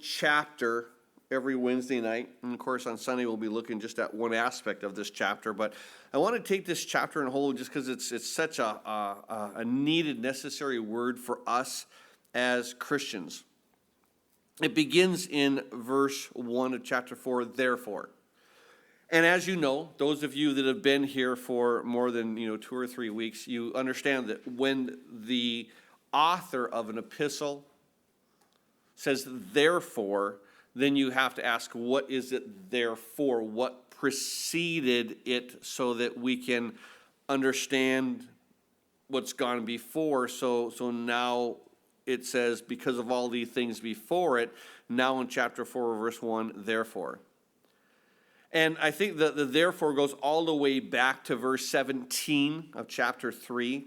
chapter every Wednesday night. And of course, on Sunday, we'll be looking just at one aspect of this chapter. But I want to take this chapter in whole just because it's such a needed, necessary word for us as Christians. It begins in verse 1 of chapter 4, therefore. And as you know, those of you that have been here for more than 2 or 3 weeks, you understand that when the author of an epistle says therefore, then you have to ask, what is it there for? What preceded it so that we can understand what's gone before? So now it says, because of all these things before it, now in chapter 4, verse 1, therefore. And I think that the therefore goes all the way back to verse 17 of chapter 3,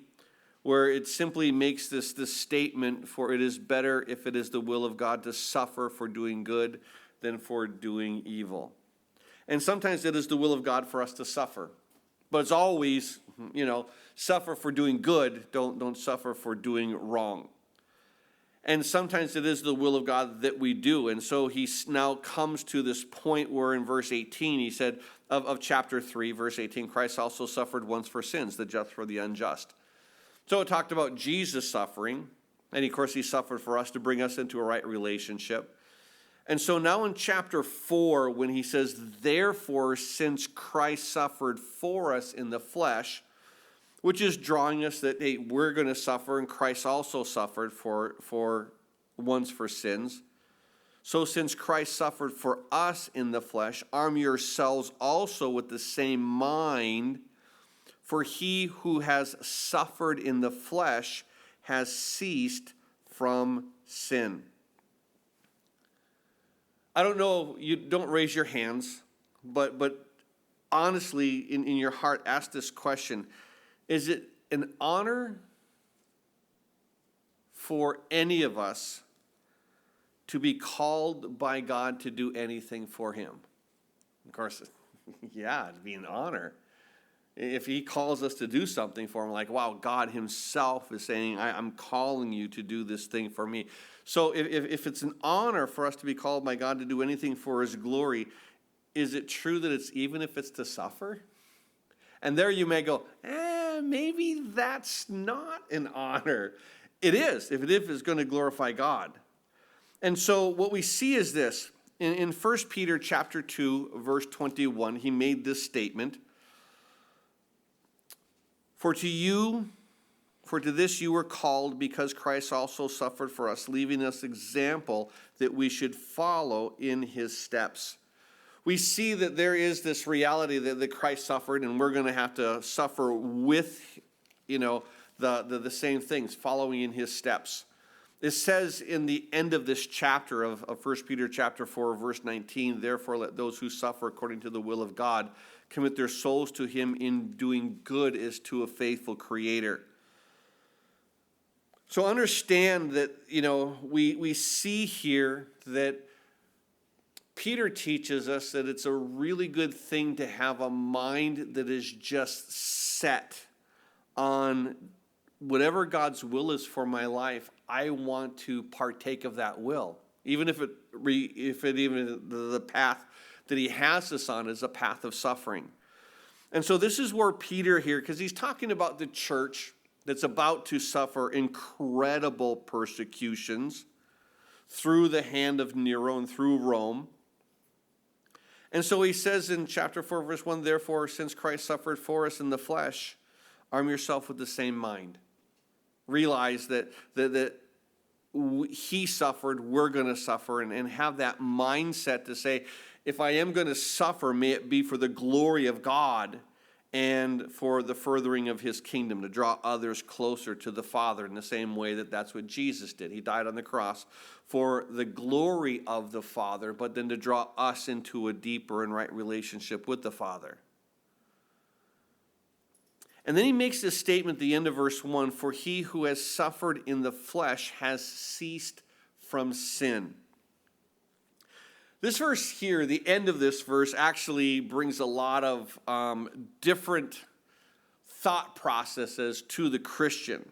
where it simply makes this statement, for it is better if it is the will of God to suffer for doing good than for doing evil. And sometimes it is the will of God for us to suffer. But it's always, suffer for doing good, don't suffer for doing wrong. And sometimes it is the will of God that we do. And so he now comes to this point where in verse 18, he said, of chapter 3, verse 18, Christ also suffered once for sins, the just for the unjust. So it talked about Jesus suffering, and of course he suffered for us to bring us into a right relationship. And so now in chapter 4, when he says, therefore, since Christ suffered for us in the flesh, which is drawing us that, hey, we're going to suffer, and Christ also suffered for once for sins. So since Christ suffered for us in the flesh, arm yourselves also with the same mind, for he who has suffered in the flesh has ceased from sin. I don't know, you don't raise your hands, but honestly, in your heart, ask this question. Is it an honor for any of us to be called by God to do anything for him? Of course, yeah, it'd be an honor. If he calls us to do something for him, like, wow, God himself is saying, I'm calling you to do this thing for me. So if it's an honor for us to be called by God to do anything for his glory, is it true that it's even if it's to suffer? And there you may go, maybe that's not an honor. It is, if it is going to glorify God. And so what we see is this. In 1 Peter chapter 2, verse 21, he made this statement. For to this you were called, because Christ also suffered for us, leaving us example that we should follow in his steps. We see that there is this reality that Christ suffered, and we're going to have to suffer with, the same things, following in his steps. It says in the end of this chapter of 1 Peter chapter 4, verse 19, therefore let those who suffer according to the will of God commit their souls to him in doing good as to a faithful creator. So understand that, we see here that Peter teaches us that it's a really good thing to have a mind that is just set on whatever God's will is for my life. I want to partake of that will, even if the path that he has us on is a path of suffering. And so this is where Peter here, because he's talking about the church that's about to suffer incredible persecutions through the hand of Nero and through Rome. And so he says in chapter 4, verse 1, therefore, since Christ suffered for us in the flesh, arm yourself with the same mind. Realize that he suffered, we're going to suffer, and have that mindset to say, if I am going to suffer, may it be for the glory of God and for the furthering of his kingdom, to draw others closer to the Father in the same way that's what Jesus did. He died on the cross for the glory of the Father, but then to draw us into a deeper and right relationship with the Father. And then he makes this statement at the end of verse 1, for he who has suffered in the flesh has ceased from sin. This verse here, the end of this verse, actually brings a lot of different thought processes to the Christian.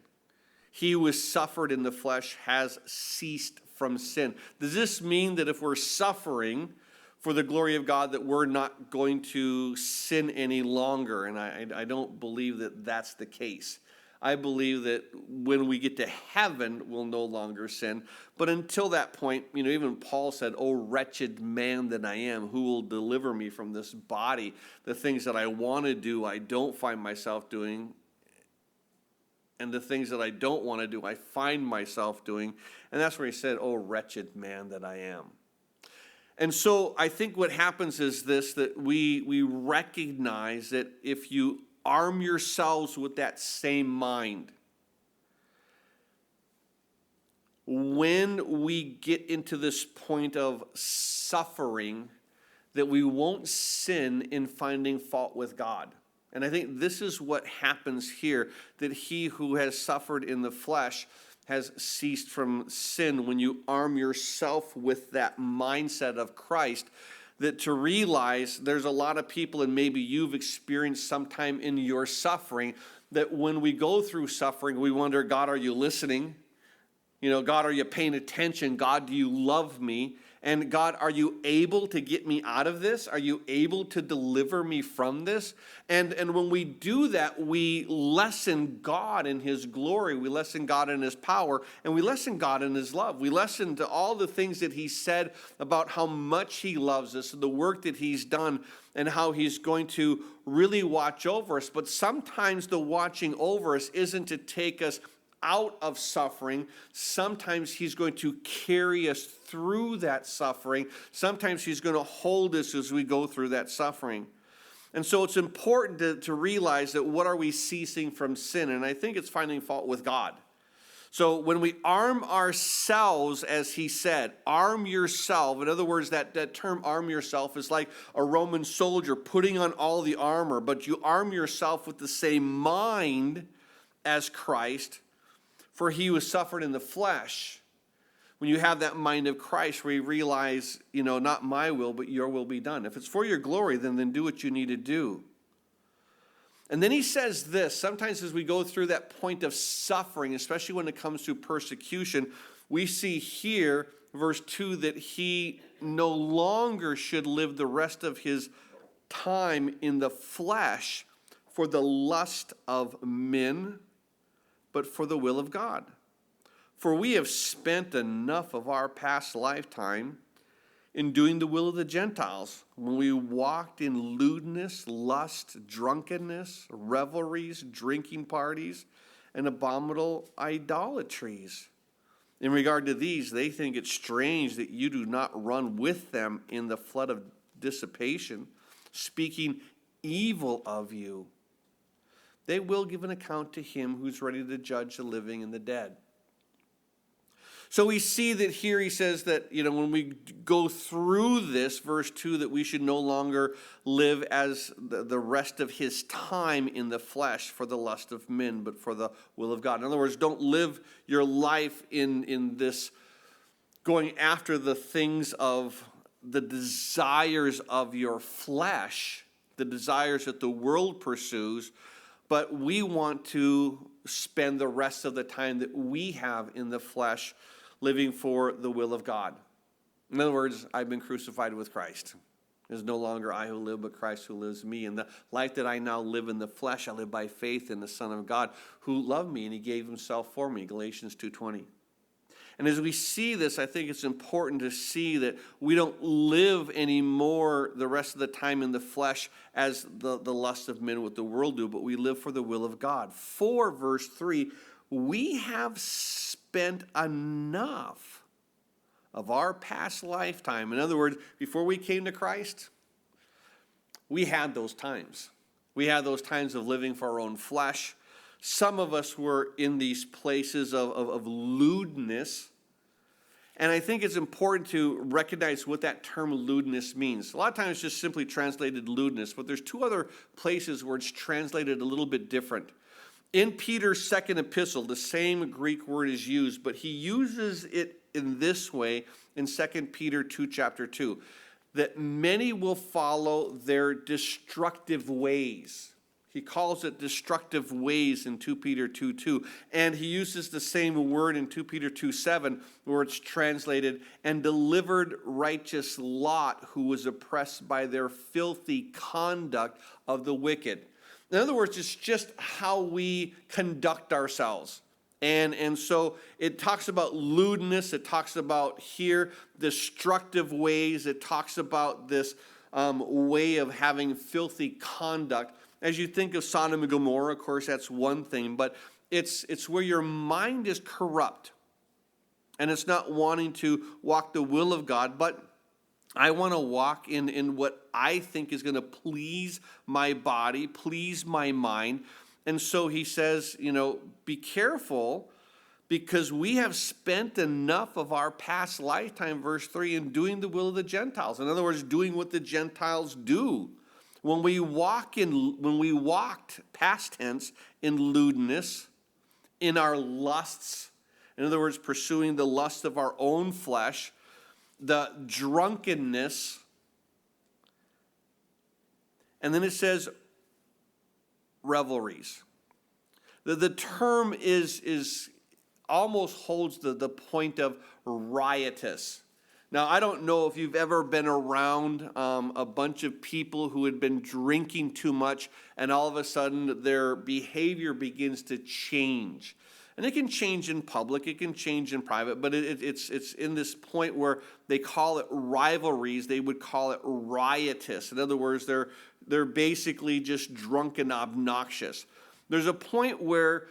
He who has suffered in the flesh has ceased from sin. Does this mean that if we're suffering for the glory of God that we're not going to sin any longer? And I don't believe that that's the case. I believe that when we get to heaven, we'll no longer sin. But until that point, even Paul said, "Oh, wretched man that I am, who will deliver me from this body? The things that I want to do, I don't find myself doing. And the things that I don't want to do, I find myself doing." And that's where he said, "Oh, wretched man that I am." And so I think what happens is this, that we recognize that if you arm yourselves with that same mind, when we get into this point of suffering, that we won't sin in finding fault with God. And I think this is what happens here, that he who has suffered in the flesh has ceased from sin. When you arm yourself with that mindset of Christ, that to realize there's a lot of people, and maybe you've experienced sometime in your suffering, that when we go through suffering, we wonder, God, are you listening? God, are you paying attention? God, do you love me? And God, are you able to get me out of this? Are you able to deliver me from this? And when we do that, we lessen God in his glory. We lessen God in his power. And we lessen God in his love. We listen to all the things that he said about how much he loves us, the work that he's done, and how he's going to really watch over us. But sometimes the watching over us isn't to take us out of suffering. Sometimes he's going to carry us through that suffering. Sometimes he's going to hold us as we go through that suffering. And so it's important to realize that what are we ceasing from sin? And I think it's finding fault with God. So when we arm ourselves, as he said, arm yourself. In other words, that term arm yourself is like a Roman soldier putting on all the armor, but you arm yourself with the same mind as Christ. For he who suffered in the flesh. When you have that mind of Christ, where you realize, not my will, but your will be done. If it's for your glory, then do what you need to do. And then he says this, sometimes as we go through that point of suffering, especially when it comes to persecution, we see here, verse 2, that he no longer should live the rest of his time in the flesh for the lust of men, but for the will of God. For we have spent enough of our past lifetime in doing the will of the Gentiles, when we walked in lewdness, lust, drunkenness, revelries, drinking parties, and abominable idolatries. In regard to these, they think it strange that you do not run with them in the flood of dissipation, speaking evil of you. They will give an account to him who's ready to judge the living and the dead. So we see that here he says that, when we go through this, verse 2, that we should no longer live as the rest of his time in the flesh for the lust of men, but for the will of God. In other words, don't live your life in this going after the things of the desires of your flesh, the desires that the world pursues, but we want to spend the rest of the time that we have in the flesh living for the will of God. In other words, I've been crucified with Christ. It is no longer I who live, but Christ who lives in me. And the life that I now live in the flesh, I live by faith in the Son of God who loved me and he gave himself for me, Galatians 2:20. And as we see this, I think it's important to see that we don't live anymore the rest of the time in the flesh as the lust of men, what the world do, but we live for the will of God. For, verse 3, we have spent enough of our past lifetime. In other words, before we came to Christ, we had those times. We had those times of living for our own flesh. Some of us were in these places of lewdness. And I think it's important to recognize what that term lewdness means. A lot of times it's just simply translated lewdness, but there's two other places where it's translated a little bit different. In Peter's second epistle, the same Greek word is used, but he uses it in this way in 2 Peter 2, chapter 2, that many will follow their destructive ways. He calls it destructive ways in 2 Peter 2:2. And he uses the same word in 2 Peter 2:7, where it's translated, and delivered righteous Lot, who was oppressed by their filthy conduct of the wicked. In other words, it's just how we conduct ourselves. And so it talks about lewdness. It talks about here destructive ways. It talks about this way of having filthy conduct. As you think of Sodom and Gomorrah, of course, that's one thing, but it's where your mind is corrupt and it's not wanting to walk the will of God, but I want to walk in what I think is going to please my body, please my mind. And so he says, be careful, because we have spent enough of our past lifetime, verse 3, in doing the will of the Gentiles. In other words, doing what the Gentiles do. When we walked, past tense, in lewdness, in our lusts, in other words, pursuing the lust of our own flesh, the drunkenness, and then it says revelries. The term is almost holds the point of riotous. Now, I don't know if you've ever been around a bunch of people who had been drinking too much, and all of a sudden their behavior begins to change. And it can change in public, it can change in private, but it's in this point where they call it rivalries. They would call it riotous. In other words, they're basically just drunk and obnoxious. There's a point where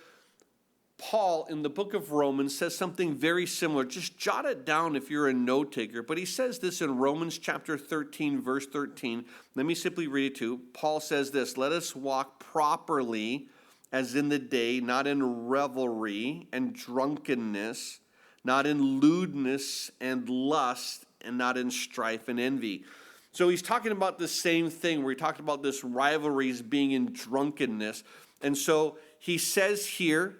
Paul, in the book of Romans, says something very similar. Just jot it down if you're a note taker. But he says this in Romans chapter 13, verse 13. Let me simply read it to you. Paul says this, "Let us walk properly as in the day, not in revelry and drunkenness, not in lewdness and lust, and not in strife and envy." So he's talking about the same thing where he talked about this rivalries being in drunkenness. And so he says here,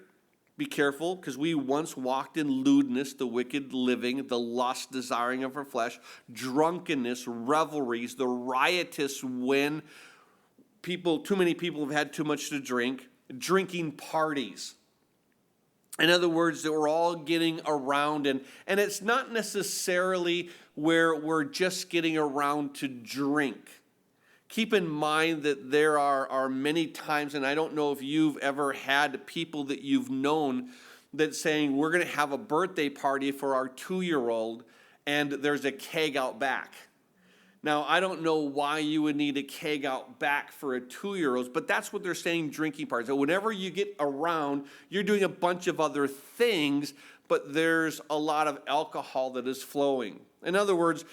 be careful, because we once walked in lewdness, the wicked living, the lust, desiring of our flesh, drunkenness, revelries, the riotous when too many people have had too much to drink, drinking parties. In other words, that we're all getting around, and it's not necessarily where we're just getting around to drink. Keep in mind that there are many times, and I don't know if you've ever had people that you've known that saying, we're going to have a birthday party for our 2-year-old, and there's a keg out back. Now, I don't know why you would need a keg out back for a 2-year-old, but that's what they're saying, drinking parties. So whenever you get around, you're doing a bunch of other things, but there's a lot of alcohol that is flowing. In other words,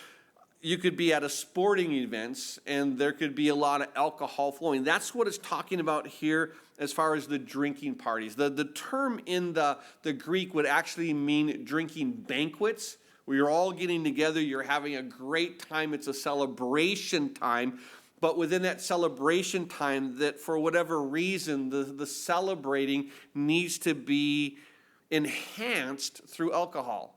you could be at a sporting events and there could be a lot of alcohol flowing. That's what it's talking about here as far as the drinking parties. The term in the Greek would actually mean drinking banquets, where you're all getting together, you're having a great time, it's a celebration time. But within that celebration time, that for whatever reason, the celebrating needs to be enhanced through alcohol.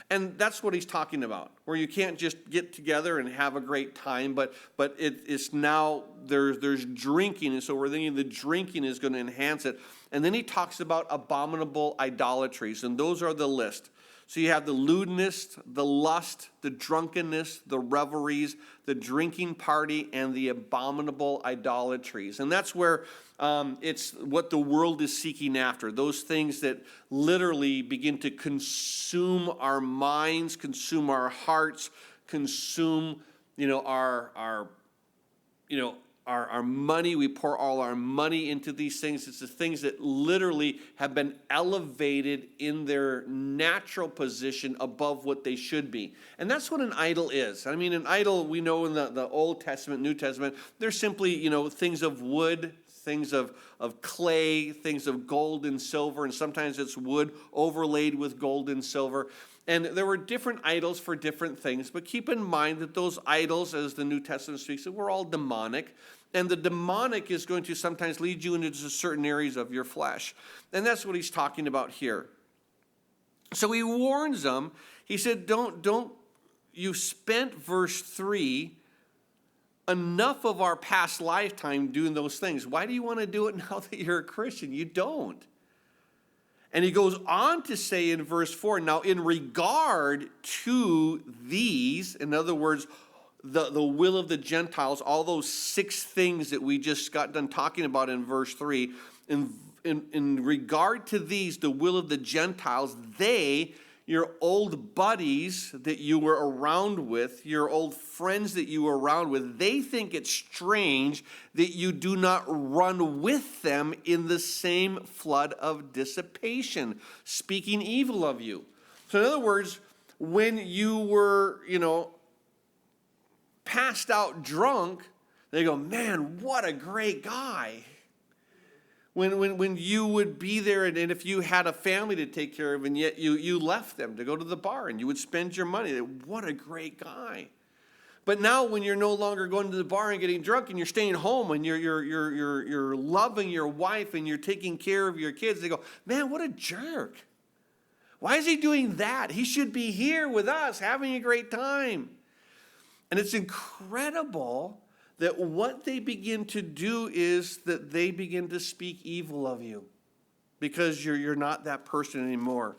And that's what he's talking about, where you can't just get together and have a great time, but it's now there's drinking, and so we're thinking the drinking is going to enhance it. And then he talks about abominable idolatries, and those are the list. So you have the lewdness, the lust, the drunkenness, the revelries, the drinking party, and the abominable idolatries. And that's where it's what the world is seeking after. Those things that literally begin to consume our minds, consume our hearts, consume, our money. We pour all our money into these things. It's the things that literally have been elevated in their natural position above what they should be. And that's what an idol is. I mean, an idol, we know in the Old Testament, New Testament, they're simply, things of wood, things of clay, things of gold and silver, and sometimes it's wood overlaid with gold and silver. And there were different idols for different things, but keep in mind that those idols, as the New Testament speaks, were all demonic. And the demonic is going to sometimes lead you into certain areas of your flesh. And that's what he's talking about here. So he warns them. He said, don't, you spent, verse 3, enough of our past lifetime doing those things. Why do you want to do it now that you're a Christian? You don't. And he goes on to say in verse 4, now in regard to these, in other words, the will of the Gentiles, all those 6 things that we just got done talking about in verse 3, in regard to these, the will of the Gentiles, they, your old buddies that you were around with, your old friends that you were around with, they think it's strange that you do not run with them in the same flood of dissipation, speaking evil of you. So in other words, when you were, passed out drunk, they go, man, what a great guy. When you would be there, and if you had a family to take care of, and yet you left them to go to the bar, and you would spend your money, what a great guy. But now when you're no longer going to the bar and getting drunk, and you're staying home, and you're loving your wife, and you're taking care of your kids, they go, man, what a jerk. Why is he doing that? He should be here with us, having a great time. And it's incredible that what they begin to do is that they begin to speak evil of you because you're not that person anymore.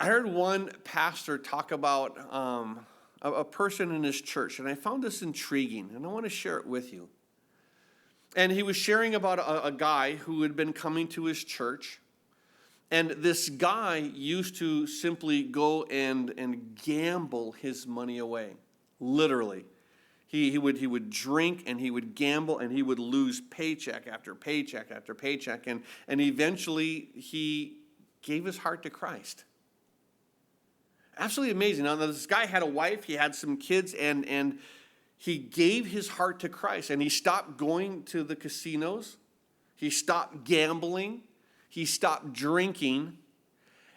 I heard one pastor talk about a person in his church, and I found this intriguing, and I want to share it with you. And he was sharing about a guy who had been coming to his church. And this guy used to simply go and gamble his money away, literally. He would drink and he would gamble and he would lose paycheck after paycheck after paycheck. And eventually he gave his heart to Christ. Absolutely amazing. Now this guy had a wife, he had some kids, and he gave his heart to Christ. And he stopped going to the casinos. He stopped gambling. He stopped drinking,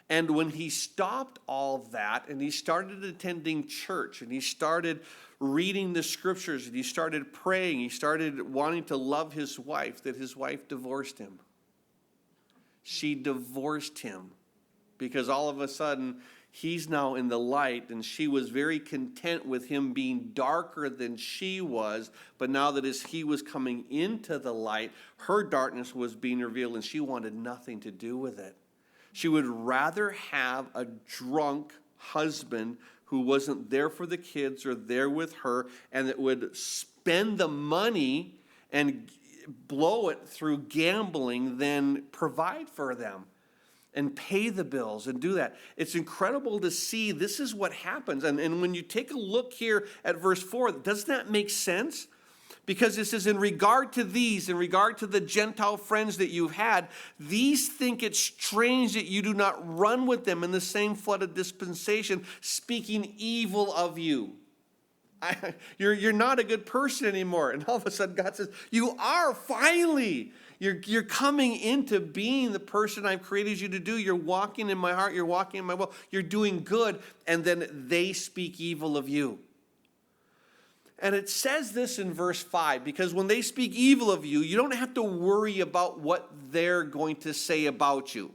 and when he stopped all that, and he started attending church, and he started reading the scriptures, and he started praying, he started wanting to love his wife, that his wife divorced him. She divorced him because all of a sudden he's now in the light, and she was very content with him being darker than she was. But now that as he was coming into the light, her darkness was being revealed, and she wanted nothing to do with it. She would rather have a drunk husband who wasn't there for the kids or there with her, and that would spend the money and blow it through gambling than provide for them and pay the bills and do that. It's incredible to see this is what happens. And when you take a look here at verse 4, doesn't that make sense? Because it says, in regard to these, in regard to the Gentile friends that you've had, these think it strange that you do not run with them in the same flood of dispensation, speaking evil of you. You're not a good person anymore. And all of a sudden God says, you are finally. You're coming into being the person I've created you to do. You're walking in my heart. You're walking in my will. You're doing good. And then they speak evil of you. And it says this in verse 5, because when they speak evil of you, you don't have to worry about what they're going to say about you.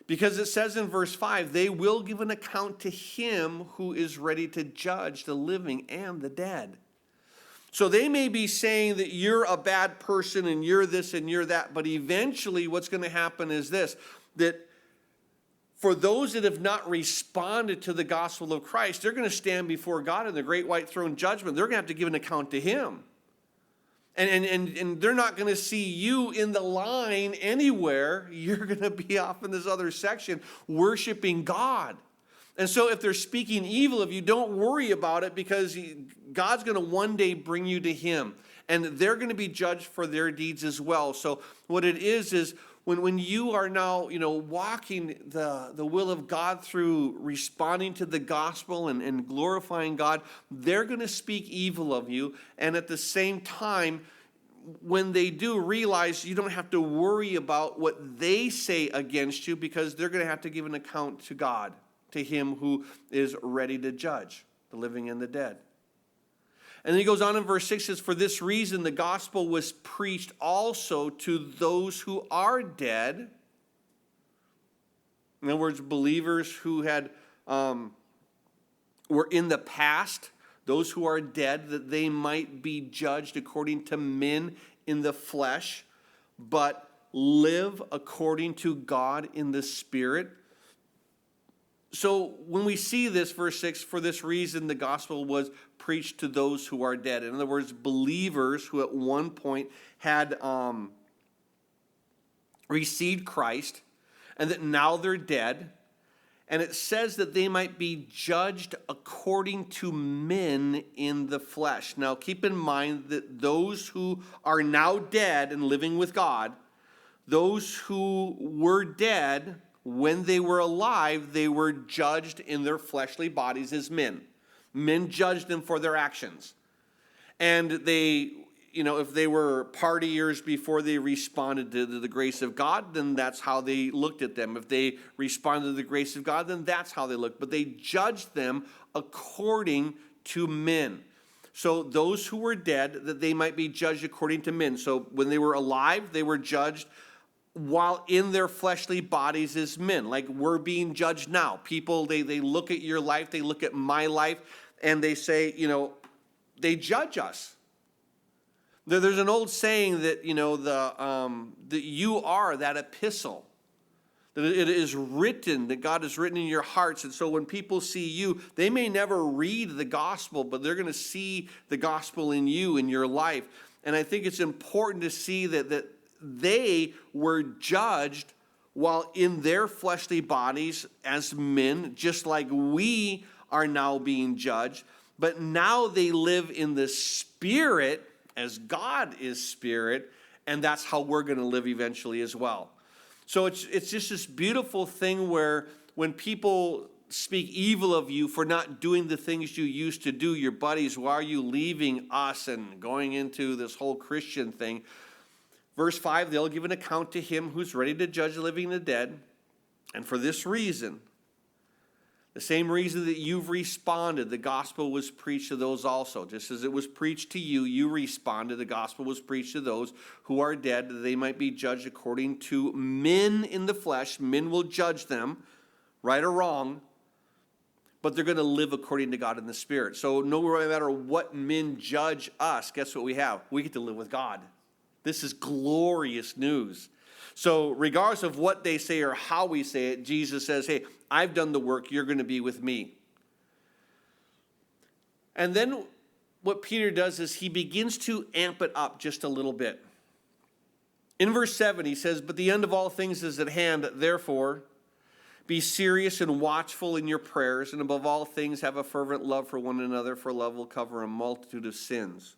Because it says in verse 5, they will give an account to him who is ready to judge the living and the dead. So they may be saying that you're a bad person and you're this and you're that, but eventually what's going to happen is this, that for those that have not responded to the gospel of Christ, they're going to stand before God in the great white throne judgment. They're going to have to give an account to him. And they're not going to see you in the line anywhere. You're going to be off in this other section worshiping God. And so if they're speaking evil of you, don't worry about it, because God's going to one day bring you to him. And they're going to be judged for their deeds as well. So what it is when you are now, walking the will of God through responding to the gospel and glorifying God, they're going to speak evil of you. And at the same time, when they do, realize you don't have to worry about what they say against you, because they're going to have to give an account to God, to him who is ready to judge the living and the dead. And then he goes on in verse 6, says, for this reason the gospel was preached also to those who are dead. In other words, believers who had were in the past, those who are dead, that they might be judged according to men in the flesh, but live according to God in the Spirit. So when we see this, verse 6, for this reason the gospel was preached to those who are dead. In other words, believers who at one point had received Christ, and that now they're dead. And it says that they might be judged according to men in the flesh. Now keep in mind that those who are now dead and living with God, those who were dead, when they were alive, they were judged in their fleshly bodies as men. Men judged them for their actions. And they, if they were partiers before they responded to the grace of God, then that's how they looked at them. If they responded to the grace of God, then that's how they looked. But they judged them according to men. So those who were dead, that they might be judged according to men. So when they were alive, they were judged while in their fleshly bodies as men. Like we're being judged now. People, they look at your life, they look at my life, and they say, they judge us. There's an old saying that, that you are that epistle. That it is written, that God has written in your hearts. And so when people see you, they may never read the gospel, but they're going to see the gospel in you, in your life. And I think it's important to see that they were judged while in their fleshly bodies as men, just like we are now being judged. But now they live in the Spirit as God is Spirit, and that's how we're going to live eventually as well. So it's just this beautiful thing where when people speak evil of you for not doing the things you used to do, your buddies, why are you leaving us and going into this whole Christian thing? Verse 5, they'll give an account to him who's ready to judge the living and the dead. And for this reason, the same reason that you've responded, the gospel was preached to those also. Just as it was preached to you, you responded. The gospel was preached to those who are dead, that they might be judged according to men in the flesh. Men will judge them, right or wrong, but they're going to live according to God in the Spirit. So no matter what men judge us, guess what we have? We get to live with God. This is glorious news. So regardless of what they say or how we say it, Jesus says, hey, I've done the work, you're going to be with me. And then what Peter does is he begins to amp it up just a little bit. In verse 7, he says, but the end of all things is at hand, therefore, be serious and watchful in your prayers, and above all things have a fervent love for one another, for love will cover a multitude of sins.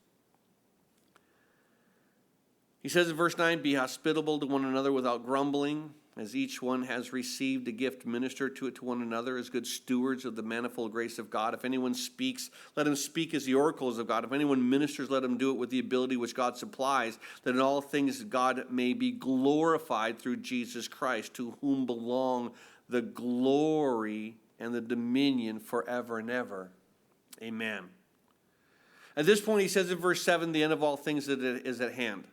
He says in verse 9, be hospitable to one another without grumbling. As each one has received a gift, minister to it to one another as good stewards of the manifold grace of God. If anyone speaks, let him speak as the oracles of God. If anyone ministers, let him do it with the ability which God supplies, that in all things God may be glorified through Jesus Christ, to whom belong the glory and the dominion forever and ever. Amen. At this point, he says in verse 7, the end of all things is at hand.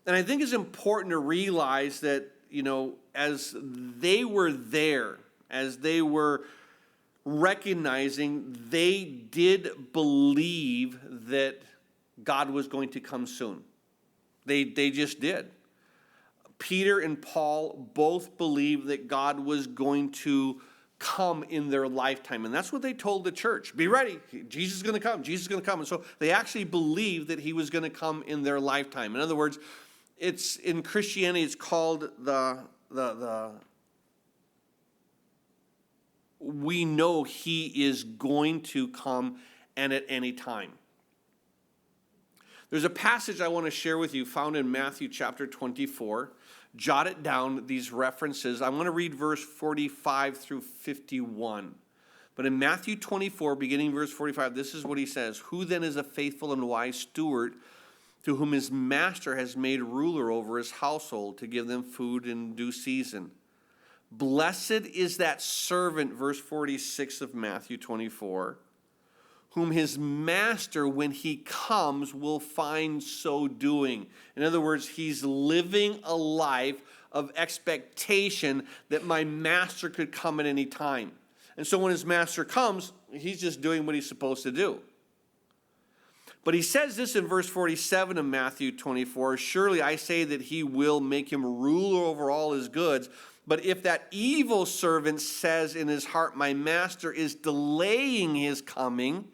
And I think it's important to realize that, as they were there, as they were recognizing, they did believe that God was going to come soon. They just did. Peter and Paul both believed that God was going to come in their lifetime. And that's what they told the church. Be ready. Jesus is going to come. Jesus is going to come. And so they actually believed that he was going to come in their lifetime. In other words, it's in Christianity, it's called we know he is going to come and at any time. There's a passage I want to share with you found in Matthew chapter 24. Jot it down, these references. I want to read verse 45 through 51. But in Matthew 24, beginning verse 45, this is what he says. Who then is a faithful and wise steward, to whom his master has made ruler over his household, to give them food in due season? Blessed is that servant, verse 46 of Matthew 24, whom his master, when he comes, will find so doing. In other words, he's living a life of expectation that my master could come at any time. And so when his master comes, he's just doing what he's supposed to do. But he says this in verse 47 of Matthew 24, surely I say that he will make him ruler over all his goods. But if that evil servant says in his heart, my master is delaying his coming,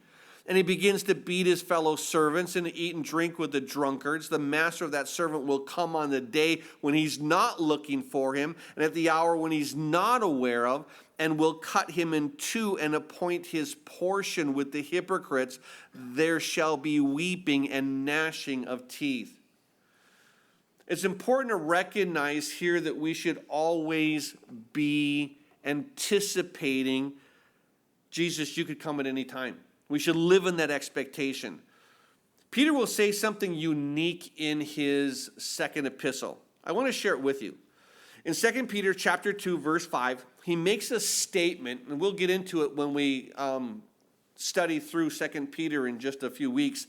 and he begins to beat his fellow servants and to eat and drink with the drunkards, the master of that servant will come on the day when he's not looking for him, and at the hour when he's not aware of, and will cut him in two and appoint his portion with the hypocrites. There shall be weeping and gnashing of teeth. It's important to recognize here that we should always be anticipating, Jesus, you could come at any time. We should live in that expectation. Peter will say something unique in his second epistle. I want to share it with you. In 2 Peter chapter 2, verse 5, he makes a statement, and we'll get into it when we study through 2 Peter in just a few weeks.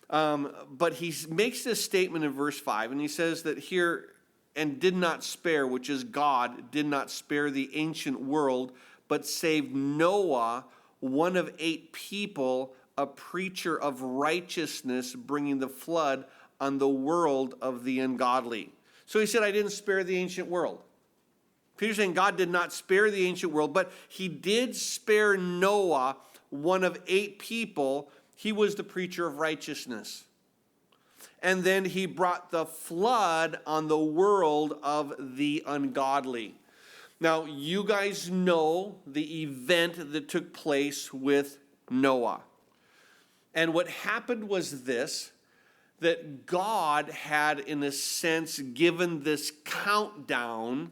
But he makes this statement in verse 5, and he says that here, and did not spare, which is God, did not spare the ancient world, but saved Noah, one of 8 people, a preacher of righteousness, bringing the flood on the world of the ungodly. So he said, I didn't spare the ancient world. Peter's saying God did not spare the ancient world, but he did spare Noah, one of 8 people. He was the preacher of righteousness. And then he brought the flood on the world of the ungodly. Now, you guys know the event that took place with Noah. And what happened was this, that God had, in a sense, given this countdown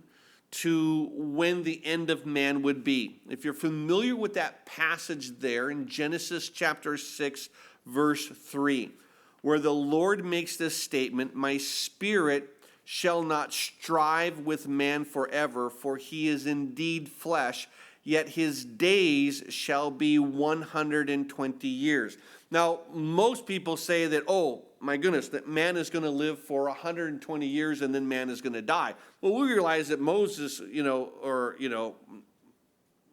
to when the end of man would be. If you're familiar with that passage there in Genesis chapter 6, verse 3, where the Lord makes this statement, my spirit shall not strive with man forever, for he is indeed flesh, yet his days shall be 120 years. Now, most people say that, oh, my goodness, that man is going to live for 120 years and then man is going to die. Well, we realize that Moses,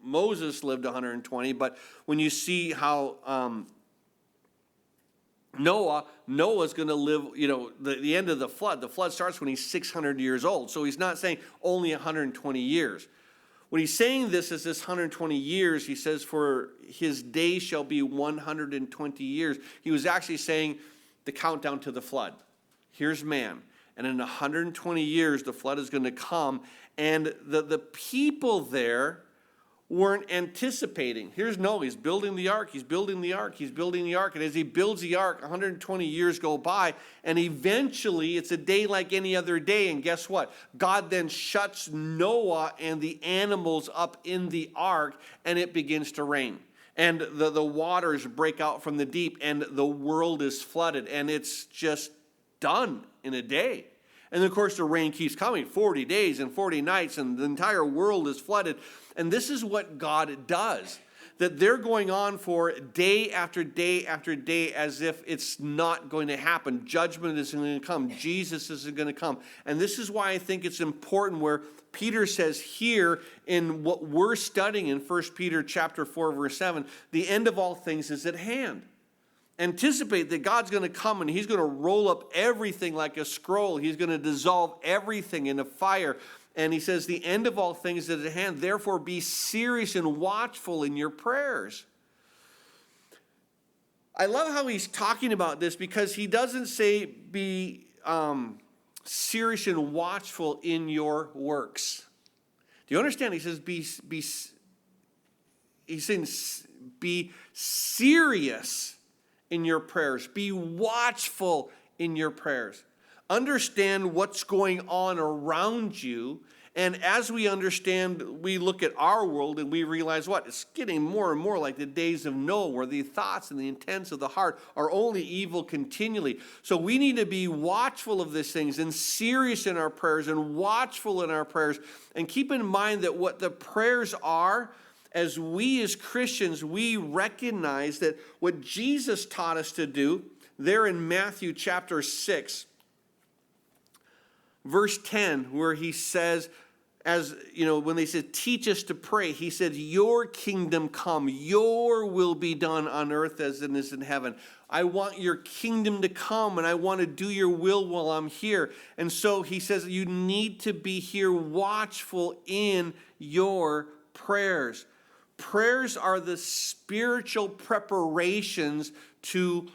Moses lived 120, but when you see how Noah's going to live, the end of the flood starts when he's 600 years old. So he's not saying only 120 years. When he's saying this is this 120 years, he says, for his days shall be 120 years. He was actually saying the countdown to the flood. Here's man. And in 120 years, the flood is going to come. And the people there weren't anticipating. Here's Noah. He's building the ark. He's building the ark. He's building the ark. And as he builds the ark, 120 years go by. And eventually, it's a day like any other day. And guess what? God then shuts Noah and the animals up in the ark, and it begins to rain. And the waters break out from the deep, and the world is flooded. And it's just done in a day. And of course, the rain keeps coming, 40 days and 40 nights, and the entire world is flooded. And this is what God does, that they're going on for day after day after day as if it's not going to happen. Judgment isn't going to come. Jesus isn't going to come. And this is why I think it's important where Peter says here in what we're studying in 1 Peter chapter 4, verse 7, the end of all things is at hand. Anticipate that God's going to come and he's going to roll up everything like a scroll. He's going to dissolve everything in a fire. And he says, the end of all things is at hand. Therefore, be serious and watchful in your prayers. I love how he's talking about this because he doesn't say be serious and watchful in your works. Do you understand? He says he's saying be serious in your prayers. Be watchful in your prayers. Understand what's going on around you. And as we understand, we look at our world and we realize what? It's getting more and more like the days of Noah, where the thoughts and the intents of the heart are only evil continually. So we need to be watchful of these things and serious in our prayers and watchful in our prayers. And keep in mind that what the prayers are, as we as Christians, we recognize that what Jesus taught us to do there in Matthew chapter 6, verse 10, where he says, as, when they said, teach us to pray, he said, your kingdom come, your will be done on earth as it is in heaven. I want your kingdom to come, and I want to do your will while I'm here. And so he says, you need to be here watchful in your prayers. Prayers are the spiritual preparations to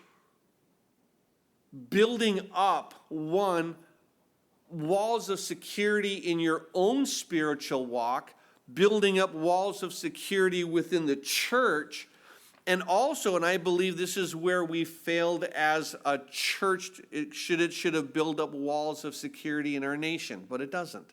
building up, walls of security in your own spiritual walk, building up walls of security within the church, and also, and I believe this is where we failed as a church, it should have built up walls of security in our nation, but it doesn't.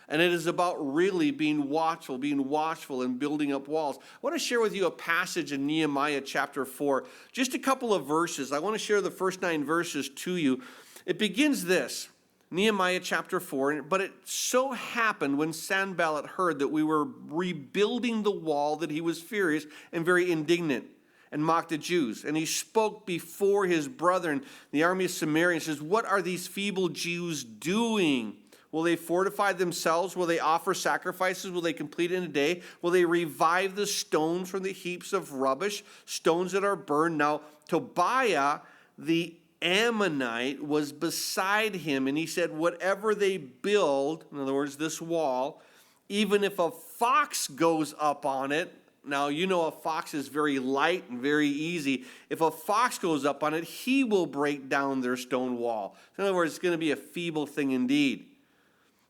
And it is about really being watchful and building up walls. I want to share with you a passage in Nehemiah chapter 4, just a couple of verses. I want to share the first 9 verses to you. It begins this. Nehemiah chapter 4, but it so happened when Sanballat heard that we were rebuilding the wall that he was furious and very indignant and mocked the Jews. And he spoke before his brethren, the army of Samaria, and says, what are these feeble Jews doing? Will they fortify themselves? Will they offer sacrifices? Will they complete in a day? Will they revive the stones from the heaps of rubbish, stones that are burned? Now, Tobiah, the Ammonite, was beside him, and he said, whatever they build, in other words, this wall, even if a fox goes up on it, now a fox is very light and very easy. If a fox goes up on it, he will break down their stone wall. In other words, it's going to be a feeble thing indeed.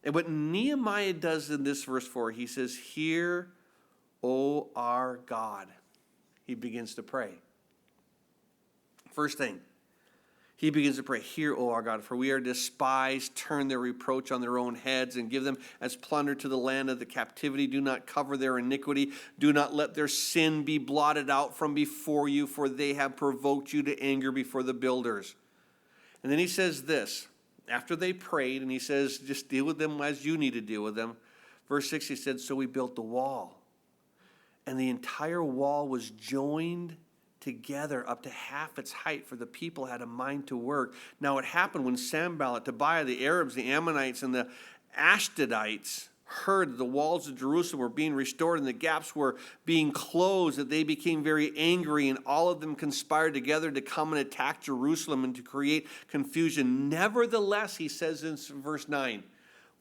And what Nehemiah does in this verse 4, he says, hear, O our God. He begins to pray. First thing, he begins to pray, hear, O our God, for we are despised. Turn their reproach on their own heads and give them as plunder to the land of the captivity. Do not cover their iniquity. Do not let their sin be blotted out from before you, for they have provoked you to anger before the builders. And then he says this, after they prayed, and he says, just deal with them as you need to deal with them. Verse 6, he said, so we built the wall. And the entire wall was joined together up to half its height, for the people had a mind to work. Now it happened when Sanballat, Tobiah, the Arabs, the Ammonites, and the Ashdodites heard that the walls of Jerusalem were being restored and the gaps were being closed, that they became very angry, and all of them conspired together to come and attack Jerusalem and to create confusion. Nevertheless, he says in verse 9,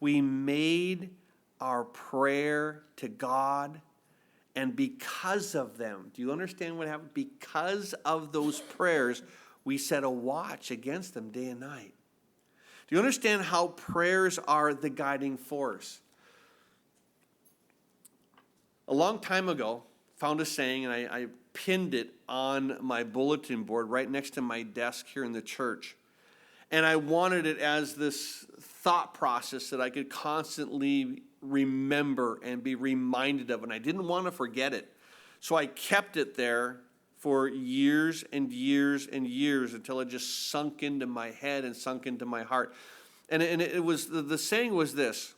we made our prayer to God, and because of them, do you understand what happened? Because of those prayers, we set a watch against them day and night. Do you understand how prayers are the guiding force? A long time ago, found a saying, and I pinned it on my bulletin board right next to my desk here in the church. And I wanted it as this thought process that I could constantly remember and be reminded of, and I didn't want to forget it. So I kept it there for years and years and years until it just sunk into my head and sunk into my heart. And it was, the saying was this,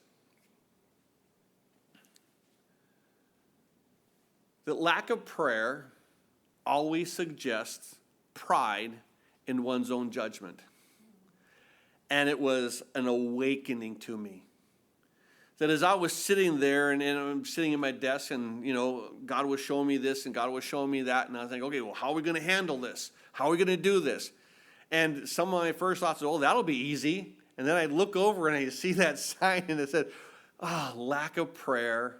that lack of prayer always suggests pride in one's own judgment. And it was an awakening to me. That as I was sitting there and I'm sitting at my desk and, God was showing me this and God was showing me that. And I was like, okay, well, how are we going to handle this? How are we going to do this? And some of my first thoughts were, that'll be easy. And then I look over and I see that sign and it said, lack of prayer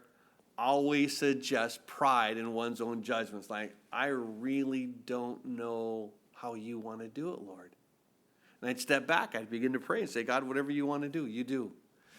always suggests pride in one's own judgments. Like, I really don't know how you want to do it, Lord. And I'd step back. I'd begin to pray and say, God, whatever you want to do, you do.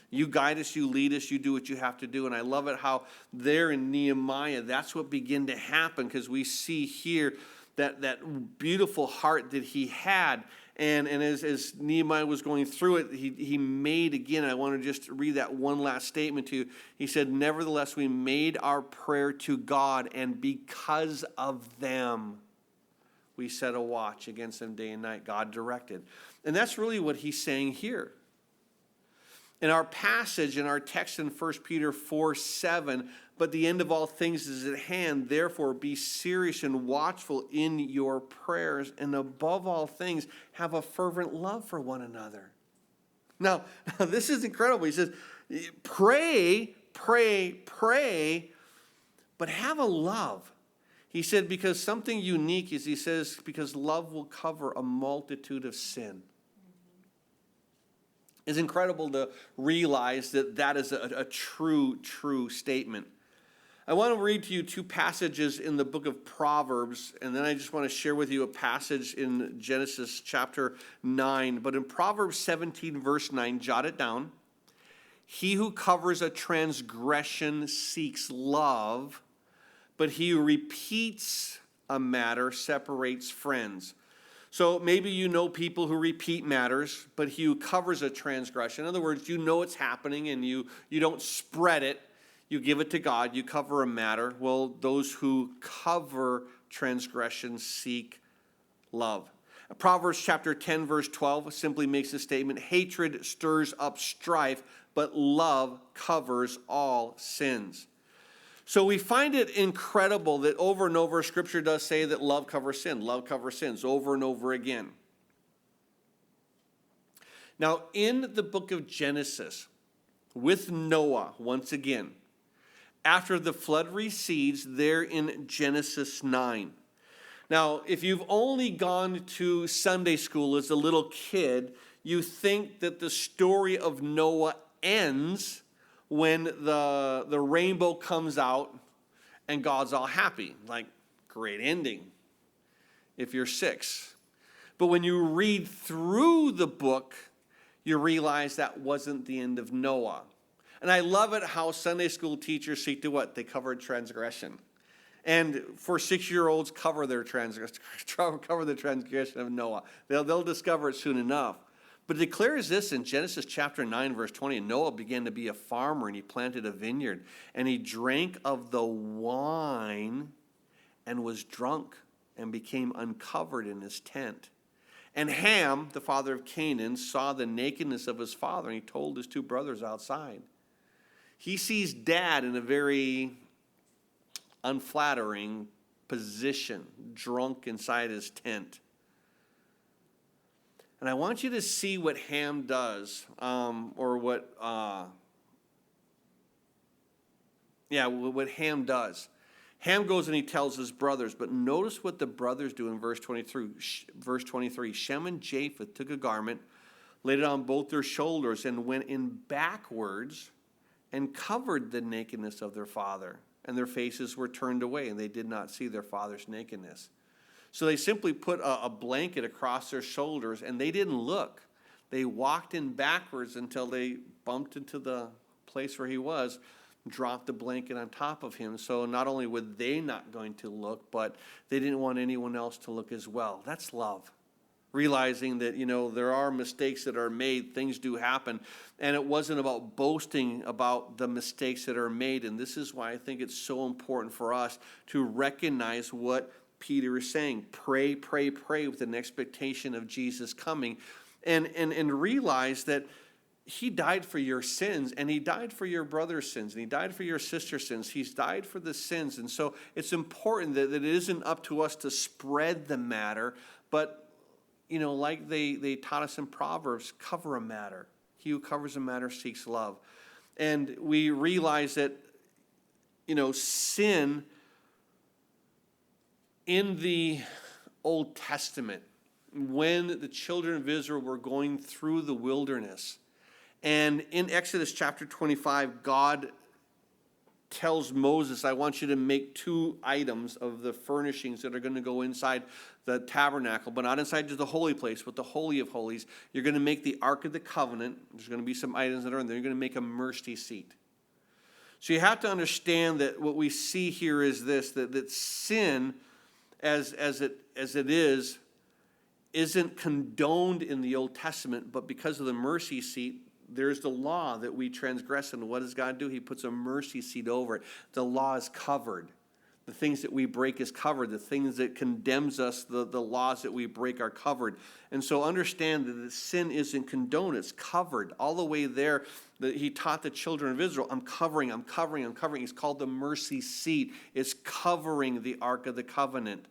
You guide us, you lead us, you do what you have to do. And I love it how there in Nehemiah, that's what began to happen, because we see here that beautiful heart that he had. And as Nehemiah was going through it, he made, again, I want to just read that one last statement to you. He said, nevertheless, we made our prayer to God, and because of them, we set a watch against them day and night. God directed. And that's really what he's saying here. In our passage, in our text in 1 Peter 4:7, but the end of all things is at hand. Therefore, be serious and watchful in your prayers, and above all things, have a fervent love for one another. Now this is incredible. He says, Pray, pray, pray, but have a love. He said, because something unique is, he says, because love will cover a multitude of sin. It's incredible to realize that that is a true statement. I want to read to you two passages in the book of Proverbs, and then I just want to share with you a passage in Genesis chapter 9. But in Proverbs 17, verse 9, jot it down. He who covers a transgression seeks love, but he who repeats a matter separates friends. So maybe you know people who repeat matters, but he who covers a transgression. In other words, you know it's happening and you don't spread it. You give it to God. You cover a matter. Well, those who cover transgression seek love. Proverbs chapter 10, verse 12 simply makes the statement, hatred stirs up strife, but love covers all sins. So we find it incredible that over and over Scripture does say that love covers sin. Love covers sins over and over again. Now, in the book of Genesis, with Noah, once again, after the flood recedes, there in Genesis 9. Now, if you've only gone to Sunday school as a little kid, you think that the story of Noah ends when the rainbow comes out and God's all happy. Like, great ending if you're 6. But when you read through the book, you realize that wasn't the end of Noah. And I love it how Sunday school teachers seek to what? They cover transgression. And for 6-year-olds, cover the transgression of Noah. They'll discover it soon enough. But it declares this in Genesis chapter 9, verse 20. And Noah began to be a farmer, and he planted a vineyard. And he drank of the wine and was drunk and became uncovered in his tent. And Ham, the father of Canaan, saw the nakedness of his father, and he told his 2 brothers outside. He sees dad in a very unflattering position, drunk inside his tent. And I want you to see what Ham does, what Ham does. Ham goes and he tells his brothers, but notice what the brothers do in verse 23. Verse 23, Shem and Japheth took a garment, laid it on both their shoulders, and went in backwards and covered the nakedness of their father. And their faces were turned away, and they did not see their father's nakedness. So they simply put a blanket across their shoulders, and they didn't look. They walked in backwards until they bumped into the place where he was, dropped the blanket on top of him. So not only were they not going to look, but they didn't want anyone else to look as well. That's love. Realizing that, there are mistakes that are made, things do happen, and it wasn't about boasting about the mistakes that are made. And this is why I think it's so important for us to recognize what Peter is saying. Pray, pray, pray with an expectation of Jesus coming, and realize that he died for your sins, and he died for your brother's sins, and he died for your sister's sins. He's died for the sins. And so it's important that it isn't up to us to spread the matter, but like they taught us in Proverbs, cover a matter. He who covers a matter seeks love. And we realize that, sin in the Old Testament, when the children of Israel were going through the wilderness, and in Exodus chapter 25, God tells Moses, I want you to make 2 items of the furnishings that are going to go inside the tabernacle, but not inside just the holy place, but the Holy of Holies. You're going to make the Ark of the Covenant. There's going to be some items that are in there. You're going to make a mercy seat. So you have to understand that what we see here is this, that sin, as it is, isn't condoned in the Old Testament, but because of the mercy seat, there's the law that we transgress. And what does God do? He puts a mercy seat over it. The law is covered. The things that we break is covered. The things that condemns us, the laws that we break are covered. And so understand that the sin isn't condoned. It's covered. All the way there, that he taught the children of Israel, I'm covering. He's called the mercy seat. It's covering the Ark of the Covenant.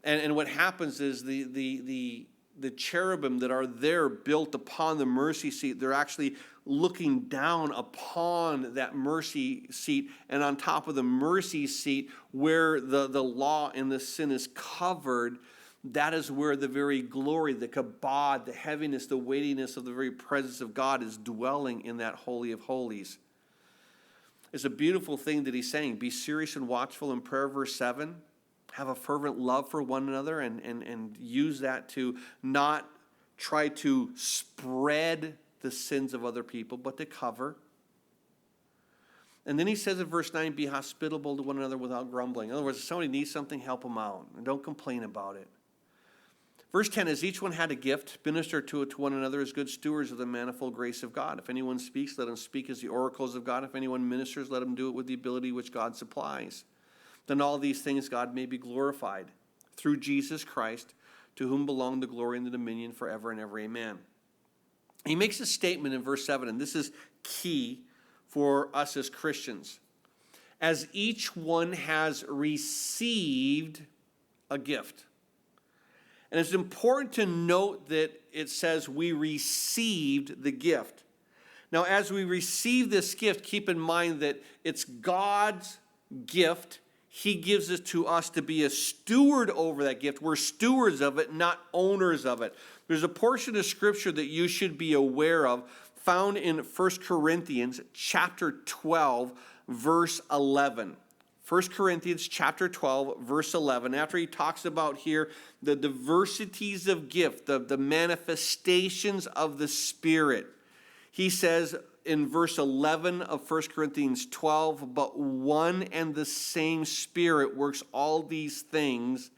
And what happens is the the cherubim that are there built upon the mercy seat, they're actually looking down upon that mercy seat, and on top of the mercy seat where the law and the sin is covered, that is where the very glory, the kabod, the heaviness, the weightiness of the very presence of God is dwelling in that Holy of Holies. It's a beautiful thing that he's saying. Be serious and watchful in prayer, verse 7. Have a fervent love for one another and use that to not try to spread the sins of other people, but to cover. And then he says in verse 9, be hospitable to one another without grumbling. In other words, if somebody needs something, help them out. And don't complain about it. Verse 10, as each one had a gift, minister to it to one another as good stewards of the manifold grace of God. If anyone speaks, let him speak as the oracles of God. If anyone ministers, let him do it with the ability which God supplies. Then all these things God may be glorified through Jesus Christ, to whom belong the glory and the dominion forever and ever. Amen. He makes a statement in verse 7, and this is key for us as Christians. As each one has received a gift. And it's important to note that it says we received the gift. Now, as we receive this gift, keep in mind that it's God's gift. He gives it to us to be a steward over that gift. We're stewards of it, not owners of it. There's a portion of Scripture that you should be aware of, found in 1 Corinthians chapter 12, verse 11. 1 Corinthians chapter 12, verse 11, after he talks about here the diversities of gift, the manifestations of the Spirit, he says in verse 11 of 1 Corinthians 12, but one and the same Spirit works all these things,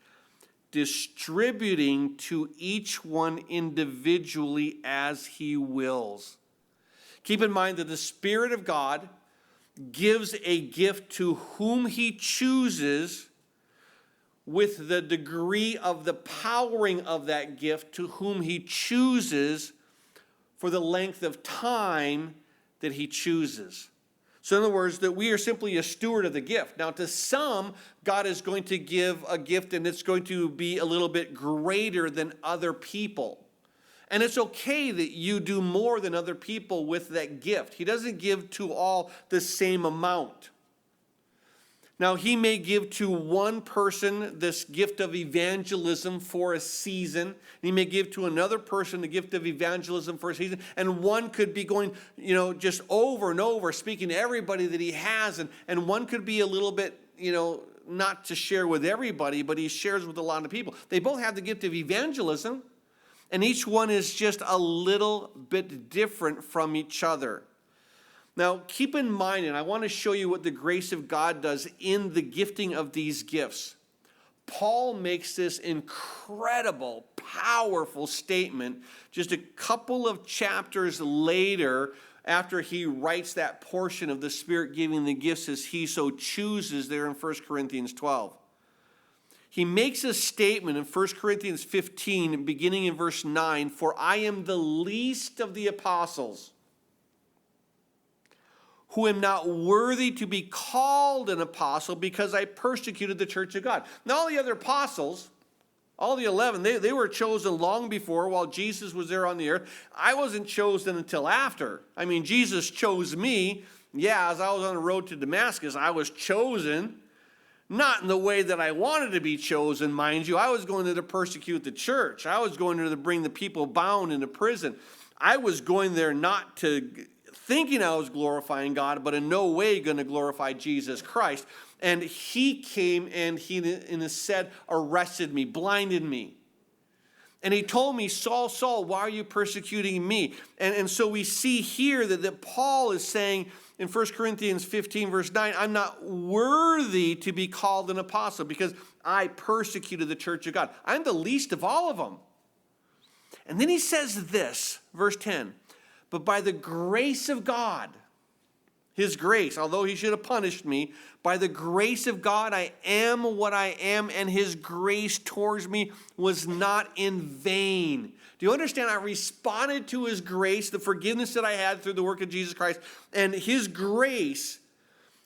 distributing to each one individually as he wills. Keep in mind that the Spirit of God gives a gift to whom he chooses, with the degree of the powering of that gift to whom he chooses, for the length of time that he chooses. So in other words, that we are simply a steward of the gift. Now to some, God is going to give a gift and it's going to be a little bit greater than other people. And it's okay that you do more than other people with that gift. He doesn't give to all the same amount. Now, he may give to one person this gift of evangelism for a season. He may give to another person the gift of evangelism for a season. And one could be going, just over and over, speaking to everybody that he has. And one could be a little bit, not to share with everybody, but he shares with a lot of people. They both have the gift of evangelism. And each one is just a little bit different from each other. Now, keep in mind, and I want to show you what the grace of God does in the gifting of these gifts. Paul makes this incredible, powerful statement just a couple of chapters later, after he writes that portion of the Spirit giving the gifts as he so chooses there in 1 Corinthians 12. He makes a statement in 1 Corinthians 15, beginning in verse 9, for I am the least of the apostles, who am not worthy to be called an apostle because I persecuted the church of God. Now all the other apostles, all the 11, they were chosen long before while Jesus was there on the earth. I wasn't chosen until after. I mean, Jesus chose me. Yeah, as I was on the road to Damascus, I was chosen. Not in the way that I wanted to be chosen, mind you. I was going there to persecute the church. I was going there to bring the people bound into prison. I was going there not to thinking I was glorifying God, but in no way going to glorify Jesus Christ. And he came and he, in a said, arrested me, blinded me. And he told me, Saul, Saul, why are you persecuting me? And so we see here that Paul is saying, in 1 Corinthians 15, verse 9, I'm not worthy to be called an apostle because I persecuted the church of God. I'm the least of all of them. And then he says this, verse 10, but by the grace of God, his grace, although he should have punished me, by the grace of God I am what I am, and his grace towards me was not in vain. Do you understand? I responded to his grace, the forgiveness that I had through the work of Jesus Christ, and his grace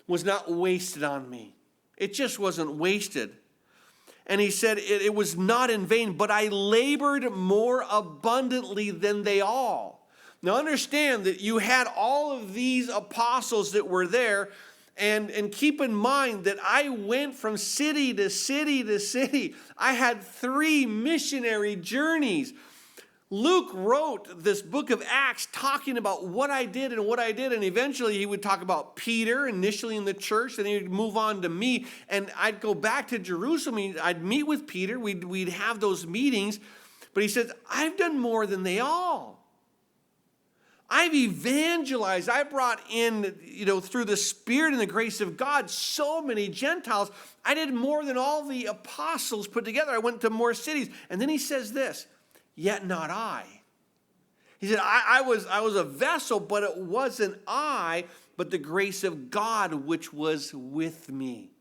was not wasted on me. It just wasn't wasted. And he said, it was not in vain, but I labored more abundantly than they all. Now understand that you had all of these apostles that were there, and keep in mind that I went from city to city to city. I had 3 missionary journeys. Luke wrote this book of Acts talking about what I did, and eventually he would talk about Peter initially in the church, then he would move on to me, and I'd go back to Jerusalem, I'd meet with Peter, we'd have those meetings, but he says, I've done more than they all. I've evangelized, I brought in, through the Spirit and the grace of God, so many Gentiles. I did more than all the apostles put together. I went to more cities. And then he says this, yet not I. He said, I was a vessel, but it wasn't I, but the grace of God which was with me.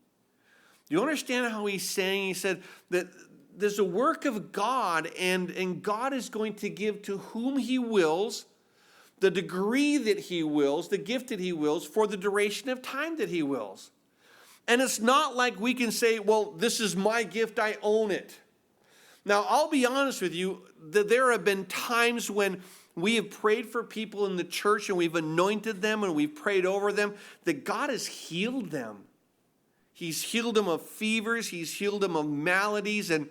Do you understand how he's saying? He said that there's a work of God, and God is going to give to whom he wills, the degree that he wills, the gift that he wills, for the duration of time that he wills. And it's not like we can say, well, this is my gift, I own it. Now, I'll be honest with you, that there have been times when we have prayed for people in the church and we've anointed them and we've prayed over them, that God has healed them. He's healed them of fevers, he's healed them of maladies, and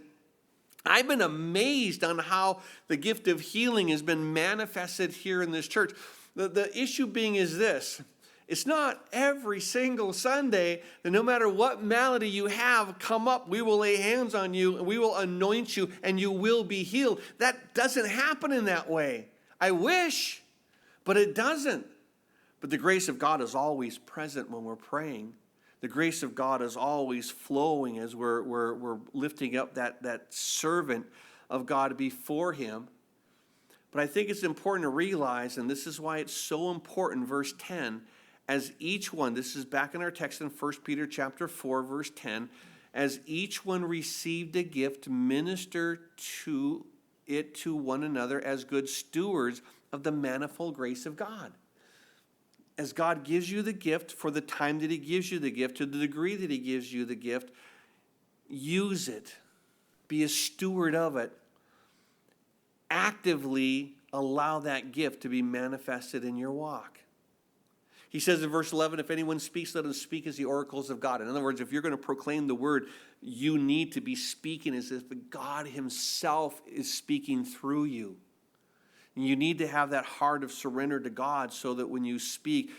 I've been amazed on how the gift of healing has been manifested here in this church. The issue being is this. It's not every single Sunday that no matter what malady you have come up, we will lay hands on you and we will anoint you and you will be healed. That doesn't happen in that way. I wish, but it doesn't. But the grace of God is always present when we're praying. The grace of God is always flowing as we're lifting up that servant of God before him. But I think it's important to realize, and this is why it's so important, verse 10, as each one, this is back in our text in 1 Peter chapter 4, verse 10, as each one received a gift, minister to it to one another as good stewards of the manifold grace of God. As God gives you the gift for the time that he gives you the gift, to the degree that he gives you the gift, use it. Be a steward of it. Actively allow that gift to be manifested in your walk. He says in verse 11, if anyone speaks, let him speak as the oracles of God. In other words, if you're going to proclaim the word, you need to be speaking as if God himself is speaking through you. And you need to have that heart of surrender to God so that when you speak,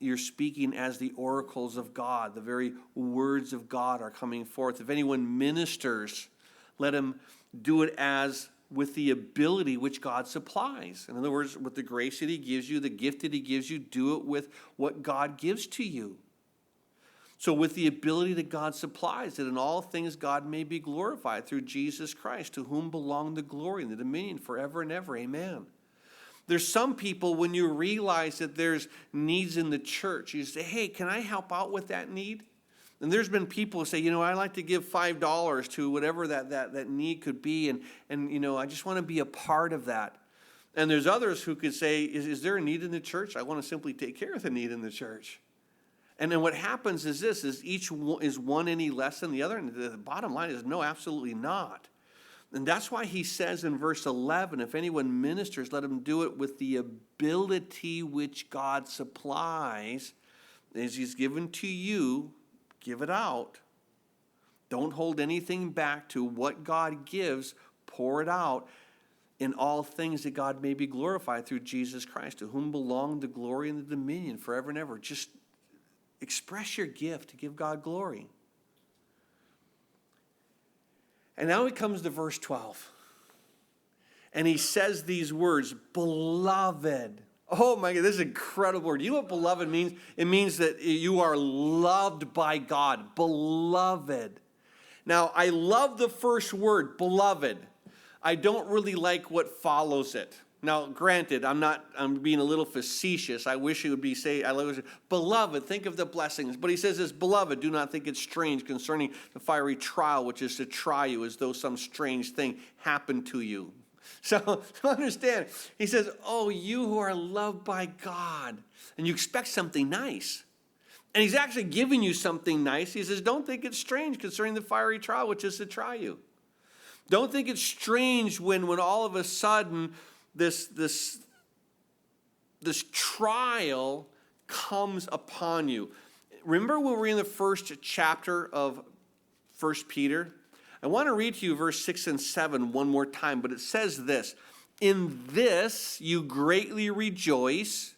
you're speaking as the oracles of God. The very words of God are coming forth. If anyone ministers, let him do it as with the ability which God supplies. In other words, with the grace that he gives you, the gift that he gives you, do it with what God gives to you. So with the ability that God supplies, that in all things God may be glorified through Jesus Christ, to whom belong the glory and the dominion forever and ever. Amen. There's some people, when you realize that there's needs in the church, you say, hey, can I help out with that need? And there's been people who say, I'd like to give $5 to whatever that need could be, and I just want to be a part of that. And there's others who could say, is there a need in the church? I want to simply take care of the need in the church. And then what happens is this, is each is one any less than the other? And the bottom line is no, absolutely not. And that's why he says in verse 11, if anyone ministers, let him do it with the ability which God supplies. As he's given to you, give it out. Don't hold anything back. To what God gives, pour it out. In all things that God may be glorified through Jesus Christ, to whom belong the glory and the dominion forever and ever. Just express your gift to give God glory. And now he comes to verse 12. And he says these words, beloved. Oh my God, this is an incredible word. You know what beloved means? It means that you are loved by God. Beloved. Now, I love the first word, beloved. I don't really like what follows it. Now, granted, I'm being a little facetious. I wish it would be beloved, think of the blessings. But he says this, beloved, do not think it strange concerning the fiery trial, which is to try you as though some strange thing happened to you. So, understand, he says, oh, you who are loved by God, and you expect something nice. And he's actually giving you something nice. He says, don't think it's strange concerning the fiery trial, which is to try you. Don't think it's strange when all of a sudden this trial comes upon you. Remember when we were in the first chapter of 1 Peter? I want to read to you verse 6 and 7 one more time, but it says this: in this you greatly rejoice,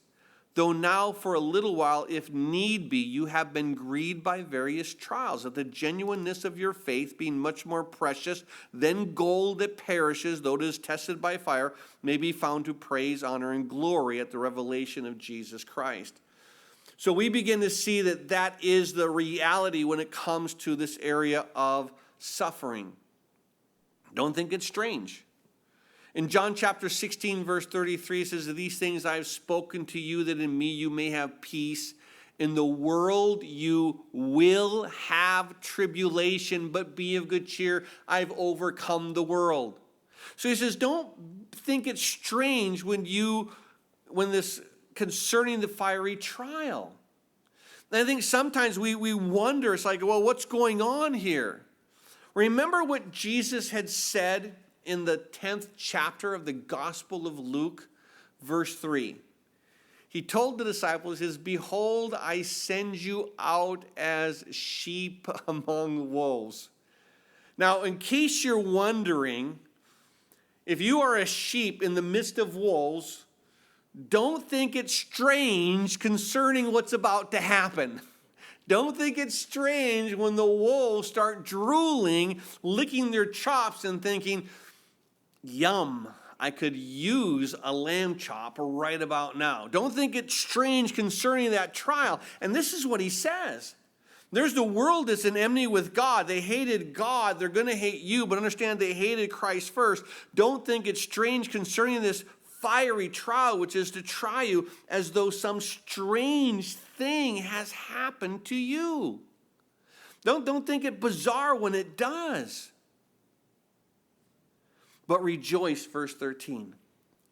though now for a little while, if need be, you have been grieved by various trials, that the genuineness of your faith, being much more precious than gold that perishes, though it is tested by fire, may be found to praise, honor, and glory at the revelation of Jesus Christ. So we begin to see that is the reality when it comes to this area of suffering. Don't think it's strange. In John chapter 16, verse 33, it says, these things I have spoken to you, that in me you may have peace. In the world you will have tribulation, but be of good cheer. I've overcome the world. So he says, don't think it's strange when this concerning the fiery trial. And I think sometimes we wonder, it's like, well, what's going on here? Remember what Jesus had said in the 10th chapter of the Gospel of Luke, verse 3. He told the disciples, he says, behold, I send you out as sheep among wolves. Now, in case you're wondering, if you are a sheep in the midst of wolves, don't think it's strange concerning what's about to happen. Don't think it's strange when the wolves start drooling, licking their chops and thinking, yum, I could use a lamb chop right about now. Don't think it's strange concerning that trial. And this is what he says. There's the world that's in enmity with God. They hated God. They're going to hate you, but understand they hated Christ first. Don't think it's strange concerning this fiery trial, which is to try you as though some strange thing has happened to you. Don't think it bizarre when it does. But rejoice, verse 13,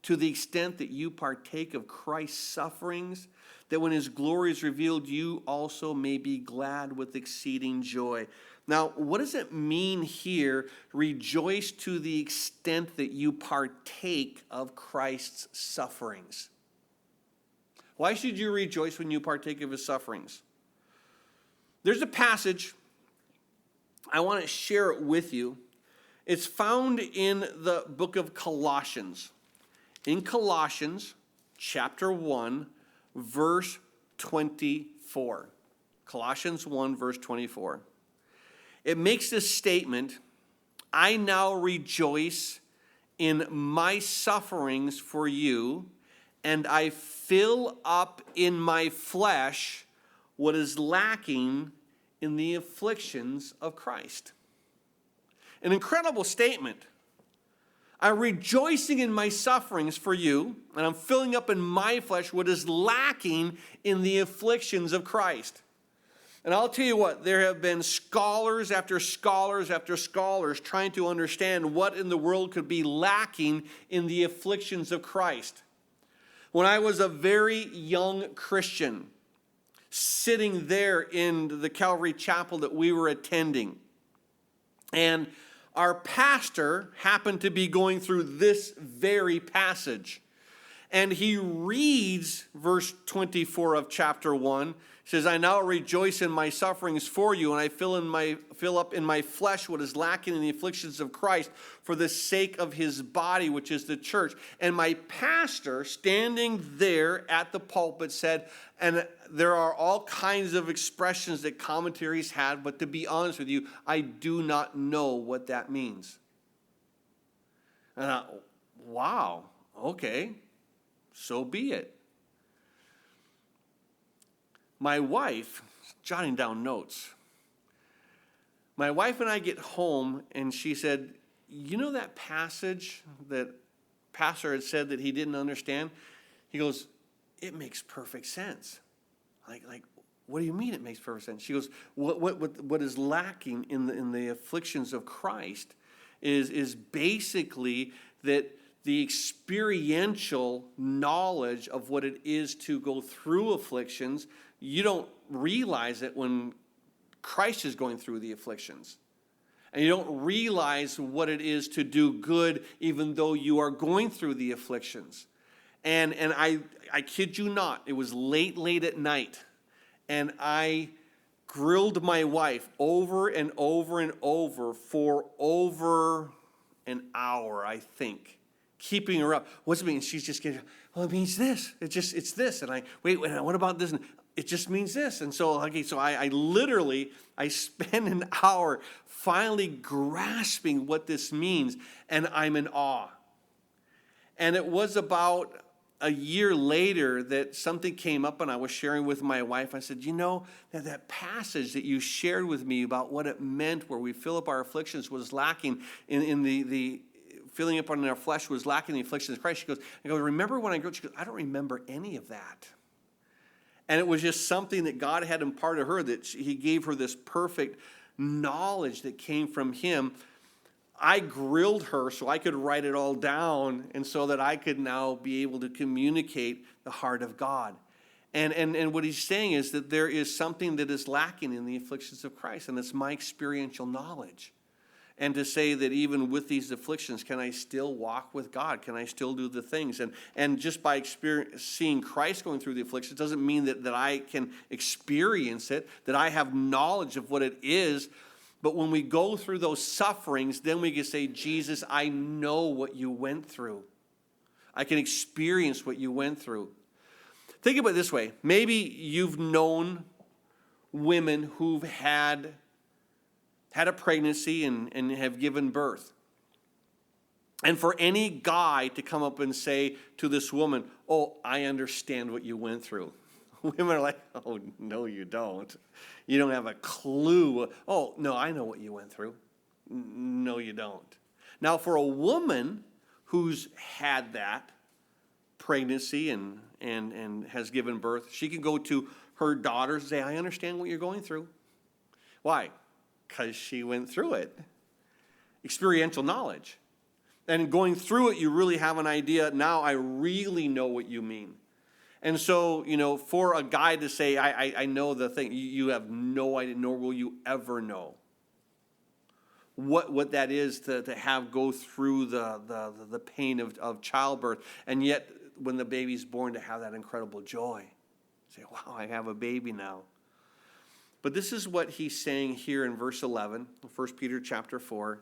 to the extent that you partake of Christ's sufferings, that when his glory is revealed, you also may be glad with exceeding joy. Now, what does it mean here, rejoice to the extent that you partake of Christ's sufferings? Why should you rejoice when you partake of his sufferings? There's a passage, I want to share it with you. It's found in the book of Colossians. In Colossians chapter 1, verse 24. Colossians 1, verse 24. It makes this statement, I now rejoice in my sufferings for you, and I fill up in my flesh what is lacking in the afflictions of Christ. An incredible statement. I'm rejoicing in my sufferings for you, and I'm filling up in my flesh what is lacking in the afflictions of Christ. And I'll tell you what, there have been scholars after scholars after scholars trying to understand what in the world could be lacking in the afflictions of Christ. When I was a very young Christian, sitting there in the Calvary Chapel that we were attending, and our pastor happened to be going through this very passage. And he reads verse 24 of chapter 1. He says, I now rejoice in my sufferings for you, and I fill up in my flesh what is lacking in the afflictions of Christ for the sake of his body, which is the church. And my pastor, standing there at the pulpit, said, and there are all kinds of expressions that commentaries had, but to be honest with you, I do not know what that means. And wow, okay, so be it. My wife, jotting down notes. My wife and I get home, and she said, you know that passage that pastor had said that he didn't understand? He goes, it makes perfect sense. Like, what do you mean it makes perfect sense? She goes, what is lacking in the afflictions of Christ is basically that the experiential knowledge of what it is to go through afflictions, you don't realize it when Christ is going through the afflictions. And you don't realize what it is to do good even though you are going through the afflictions. And I kid you not, it was late at night. And I grilled my wife over and over and over for over an hour, I think, keeping her up. What's it mean? She's just getting, well, it means this. It's this. And wait, what about this? And it just means this. And so, okay, so I literally spend an hour finally grasping what this means, and I'm in awe. And it was about a year later that something came up, and I was sharing with my wife. I said, that passage that you shared with me about what it meant where we fill up our afflictions was lacking in the filling up on our flesh was lacking the afflictions of Christ. I go, remember when I grew up? She goes, I don't remember any of that. And it was just something that God had imparted to her, that he gave her this perfect knowledge that came from him. I grilled her so I could write it all down, and so that I could now be able to communicate the heart of God. And what he's saying is that there is something that is lacking in the afflictions of Christ, and it's my experiential knowledge. And to say that even with these afflictions, can I still walk with God? Can I still do the things? And just by seeing Christ going through the afflictions doesn't mean that I can experience it, that I have knowledge of what it is. But when we go through those sufferings, then we can say, Jesus, I know what you went through. I can experience what you went through. Think about it this way. Maybe you've known women who've had a pregnancy and have given birth. And for any guy to come up and say to this woman, oh, I understand what you went through. Women are like, oh, no, you don't. You don't have a clue. Oh, no, I know what you went through. No, you don't. Now, for a woman who's had that pregnancy and has given birth, she can go to her daughters and say, I understand what you're going through. Why? Because she went through it. Experiential knowledge. And going through it, you really have an idea. Now I really know what you mean. And so, for a guy to say, I know the thing, you have no idea, nor will you ever know what that is to have go through the pain of childbirth. And yet, when the baby's born, to have that incredible joy. Say, wow, I have a baby now. But this is what he's saying here in verse 11, 1 Peter chapter 4.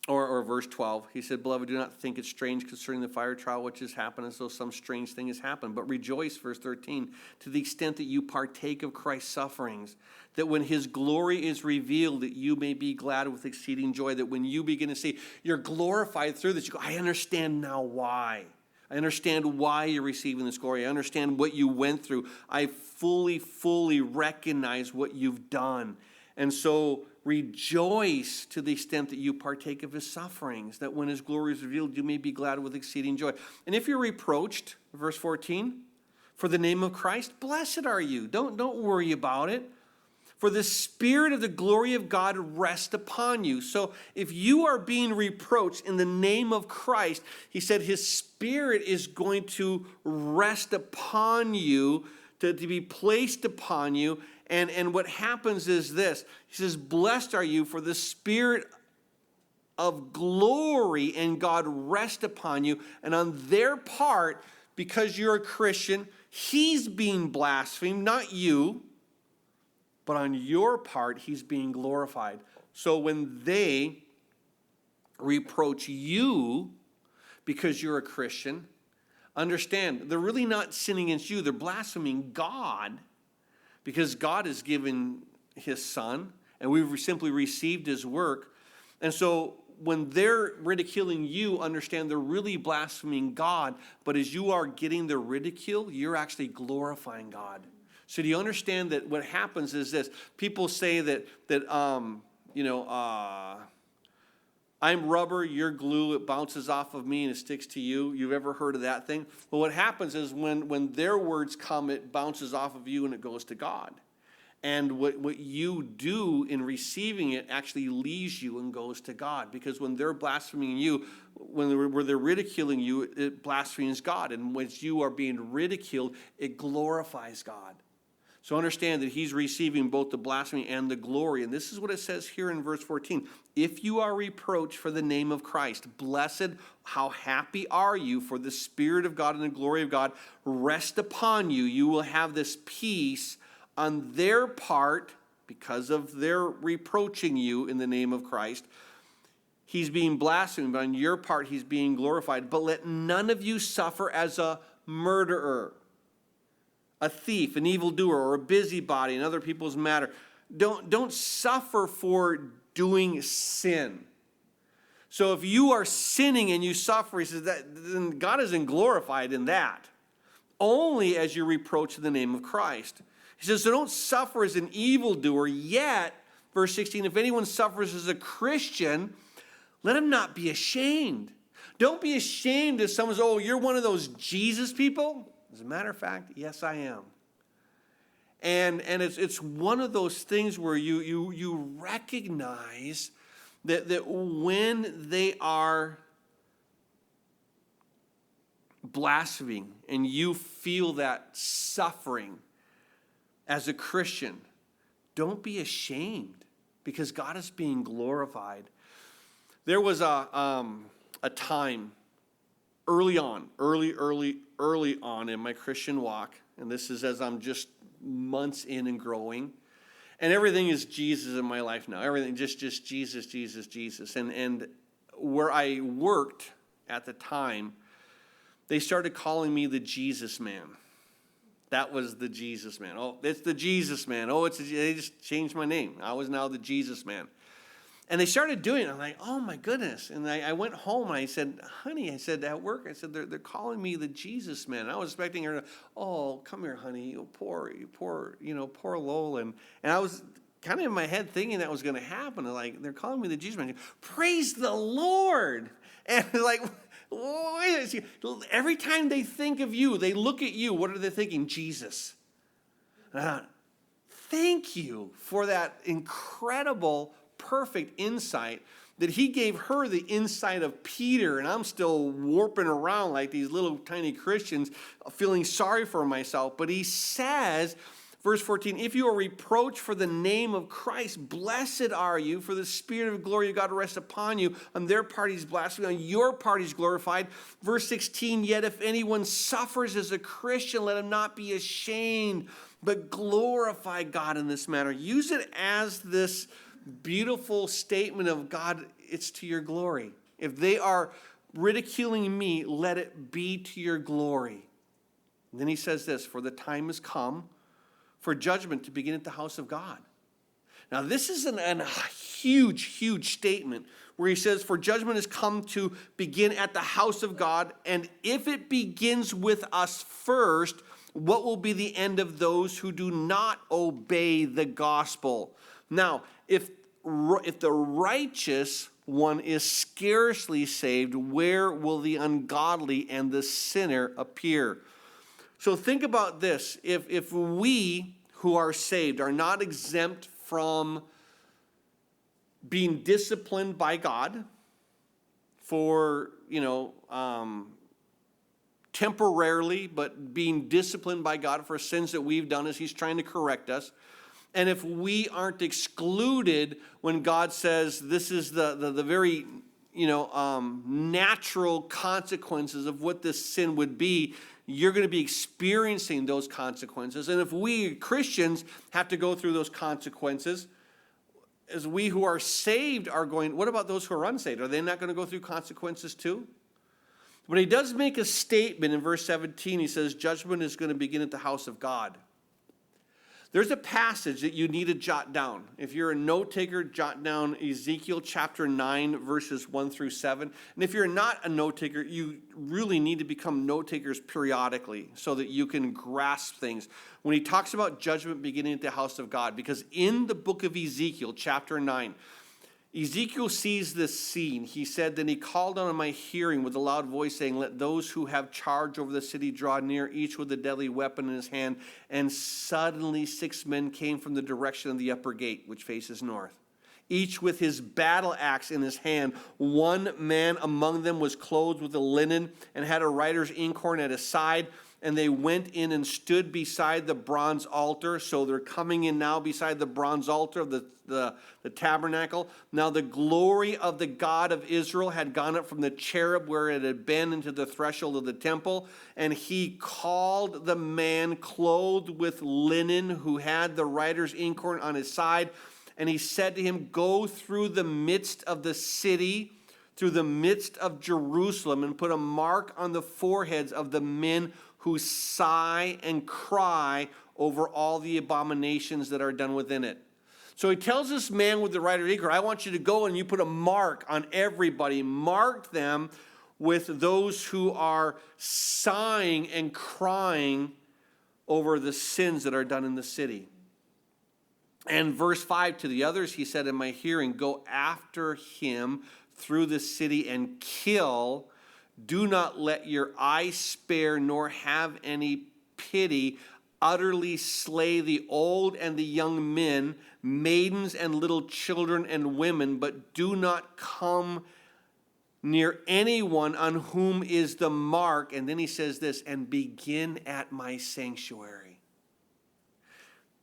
Or verse 12, he said, beloved, do not think it strange concerning the fire trial which has happened as though some strange thing has happened. But rejoice, verse 13, to the extent that you partake of Christ's sufferings, that when his glory is revealed, that you may be glad with exceeding joy, that when you begin to see you're glorified through this, you go, I understand now why. I understand why you're receiving this glory. I understand what you went through. I fully recognize what you've done. And so rejoice to the extent that you partake of his sufferings, that when his glory is revealed, you may be glad with exceeding joy. And if you're reproached, verse 14, for the name of Christ, blessed are you. Don't worry about it. For the Spirit of the glory of God rests upon you. So if you are being reproached in the name of Christ, he said his Spirit is going to rest upon you, to be placed upon you. And what happens is this. He says, blessed are you, for the Spirit of glory and God rest upon you. And on their part, because you're a Christian, he's being blasphemed, not you. But on your part, he's being glorified. So when they reproach you because you're a Christian, understand, they're really not sinning against you. They're blaspheming God, because God has given his Son, and we've simply received his work. And so when they're ridiculing you, understand they're really blaspheming God. But as you are getting the ridicule, you're actually glorifying God. So do you understand that what happens is this? People say that I'm rubber, you're glue, it bounces off of me and it sticks to you. You've ever heard of that thing? Well, what happens is when their words come, it bounces off of you and it goes to God. And what you do in receiving it actually leaves you and goes to God. Because when they're blaspheming you, when they're ridiculing you, it blasphemes God. And when you are being ridiculed, it glorifies God. So understand that he's receiving both the blasphemy and the glory. And this is what it says here in verse 14. If you are reproached for the name of Christ, blessed, how happy are you, for the Spirit of God and the glory of God rest upon you. You will have this peace on their part because of their reproaching you in the name of Christ. He's being blasphemed, but on your part he's being glorified. But let none of you suffer as a murderer, a thief, an evildoer, or a busybody in other people's matter. Don't suffer for doing sin. So if you are sinning and you suffer, he says, then God isn't glorified in that. Only as you reproach the name of Christ. He says, so don't suffer as an evildoer, yet, verse 16, if anyone suffers as a Christian, let him not be ashamed. Don't be ashamed if someone says, oh, you're one of those Jesus people. As a matter of fact, yes, I am. And it's one of those things where you recognize that when they are blaspheming and you feel that suffering as a Christian, don't be ashamed because God is being glorified. There was a time early on in my Christian walk, and this is as I'm just months in and growing, and everything is Jesus in my life now. Everything just Jesus, Jesus, Jesus. And where I worked at the time, they started calling me the Jesus man. That was the Jesus man. Oh, it's the Jesus man. Oh, they just changed my name. I was now the Jesus man. And they started doing it. I'm like, oh my goodness. And I went home and I said, honey, I said at work, I said, they're calling me the Jesus man. I was expecting her to, oh, come here, honey, poor Lowell. And I was kind of in my head thinking that was going to happen. And like, they're calling me the Jesus man. Praise the Lord. And like, wait, every time they think of you, they look at you, what are they thinking? Jesus. And I thought, thank you for that incredible perfect insight that he gave her the insight of Peter, and I'm still warping around like these little tiny Christians feeling sorry for myself. But he says, verse 14, if you are reproached for the name of Christ, blessed are you, for the Spirit of glory of God rests upon you. On their part he's blasphemed, on your part he's glorified. Verse 16, yet if anyone suffers as a Christian, let him not be ashamed, but glorify God in this manner. Use it as this beautiful statement of God, it's to your glory. If they are ridiculing me, let it be to your glory. And then he says this, for the time has come for judgment to begin at the house of God. Now this is a huge statement where he says, for judgment has come to begin at the house of God, and if it begins with us first, what will be the end of those who do not obey the gospel? Now, if the righteous one is scarcely saved, where will the ungodly and the sinner appear? So think about this. If we who are saved are not exempt from being disciplined by God for, temporarily, but being disciplined by God for sins that we've done as he's trying to correct us, and if we aren't excluded when God says this is the very, natural consequences of what this sin would be, you're going to be experiencing those consequences. And if we Christians have to go through those consequences, as we who are saved are going, what about those who are unsaved? Are they not going to go through consequences too? But he does make a statement in verse 17. He says, judgment is going to begin at the house of God. There's a passage that you need to jot down. If you're a note taker, jot down Ezekiel chapter 9, verses 1 through 7. And if you're not a note taker, you really need to become note takers periodically so that you can grasp things. When he talks about judgment beginning at the house of God, because in the book of Ezekiel chapter 9, Ezekiel sees this scene. He said, then he called out in my hearing with a loud voice, saying, let those who have charge over the city draw near, each with a deadly weapon in his hand. And suddenly 6 men came from the direction of the upper gate, which faces north, each with his battle axe in his hand. One man among them was clothed with a linen and had a writer's inkhorn at his side. and they went in and stood beside the bronze altar. So they're coming in now beside the bronze altar of the tabernacle. Now the glory of the God of Israel had gone up from the cherub where it had been into the threshold of the temple. And he called the man clothed with linen who had the writer's inkhorn on his side. And he said to him, go through the midst of the city, through the midst of Jerusalem, and put a mark on the foreheads of the men who sigh and cry over all the abominations that are done within it. So he tells this man with the writer's inkhorn, I want you to go and you put a mark on everybody. Mark them with those who are sighing and crying over the sins that are done in the city. And verse 5, to the others he said in my hearing, go after him through the city and kill. Do not let your eye spare, nor have any pity. Utterly slay the old and the young men, maidens and little children and women, but do not come near anyone on whom is the mark. And then he says this, and begin at my sanctuary.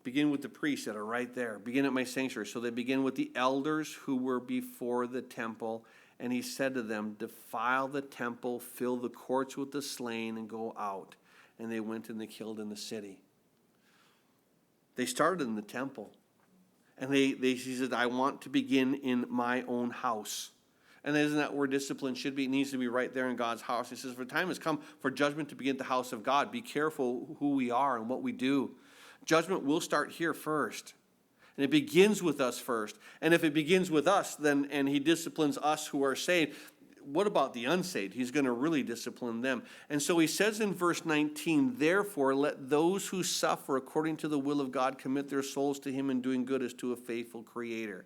Begin with the priests that are right there. Begin at my sanctuary. So they begin with the elders who were before the temple. And he said to them, defile the temple, fill the courts with the slain, and go out. And they went and they killed in the city. They started in the temple. And he said, I want to begin in my own house. And isn't that where discipline should be? It needs to be right there in God's house. He says, for time has come for judgment to begin at the house of God. Be careful who we are and what we do. Judgment will start here first. And it begins with us first. And if it begins with us, then and he disciplines us who are saved, what about the unsaved? He's going to really discipline them. And so he says in verse 19, therefore let those who suffer according to the will of God commit their souls to him in doing good as to a faithful creator.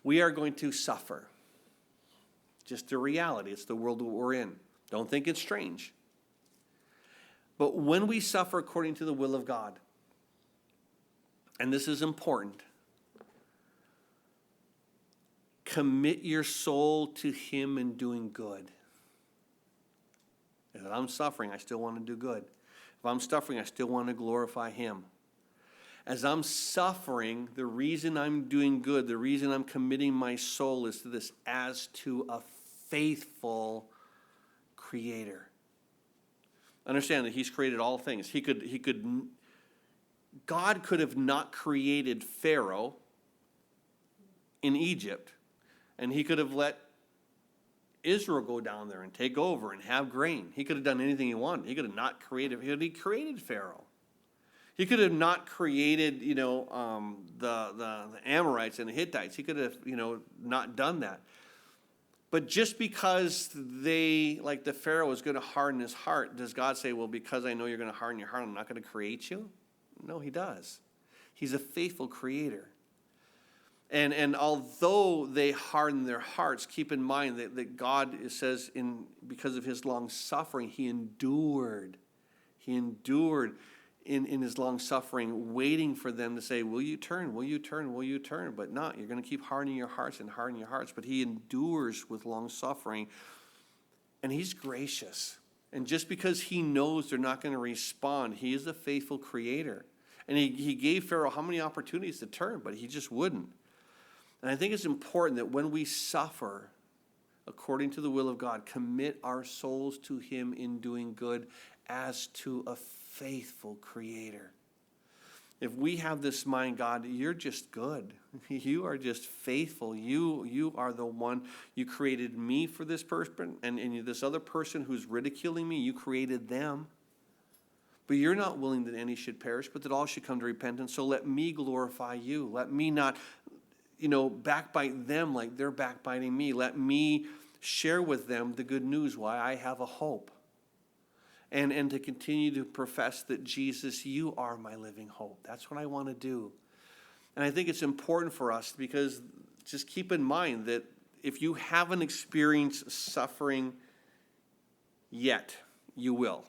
We are going to suffer. Just the reality. It's the world that we're in. Don't think it's strange. But when we suffer according to the will of God, and this is important, commit your soul to him in doing good. If I'm suffering, I still want to do good. If I'm suffering, I still want to glorify him. As I'm suffering, the reason I'm doing good, the reason I'm committing my soul is to this, as to a faithful creator. Understand that he's created all things. God could have not created Pharaoh in Egypt, and he could have let Israel go down there and take over and have grain. He could have done anything he wanted. He could have not created. He created Pharaoh. He could have not created, the Amorites and the Hittites. He could have, not done that. But just because like the Pharaoh is going to harden his heart, does God say, well, because I know you're going to harden your heart, I'm not going to create you? No, he does. He's a faithful creator. And although they harden their hearts, keep in mind that God, it says, because of his long suffering, he endured. He endured in his long suffering, waiting for them to say, will you turn, will you turn, will you turn? But not, you're going to keep hardening your hearts and hardening your hearts. But he endures with long suffering, and he's gracious. And just because he knows they're not going to respond, he is a faithful creator. And he gave Pharaoh how many opportunities to turn, but he just wouldn't. And I think it's important that when we suffer according to the will of God, commit our souls to him in doing good as to a faithful creator. If we have this mind, God, you're just good. You are just faithful. You are the one. You created me for this person, and this other person who's ridiculing me, you created them. But you're not willing that any should perish, but that all should come to repentance. So let me glorify you. Let me not, backbite them like they're backbiting me. Let me share with them the good news, why I have a hope. And to continue to profess that, Jesus, you are my living hope. That's what I want to do. And I think it's important for us, because just keep in mind that if you haven't experienced suffering yet, you will.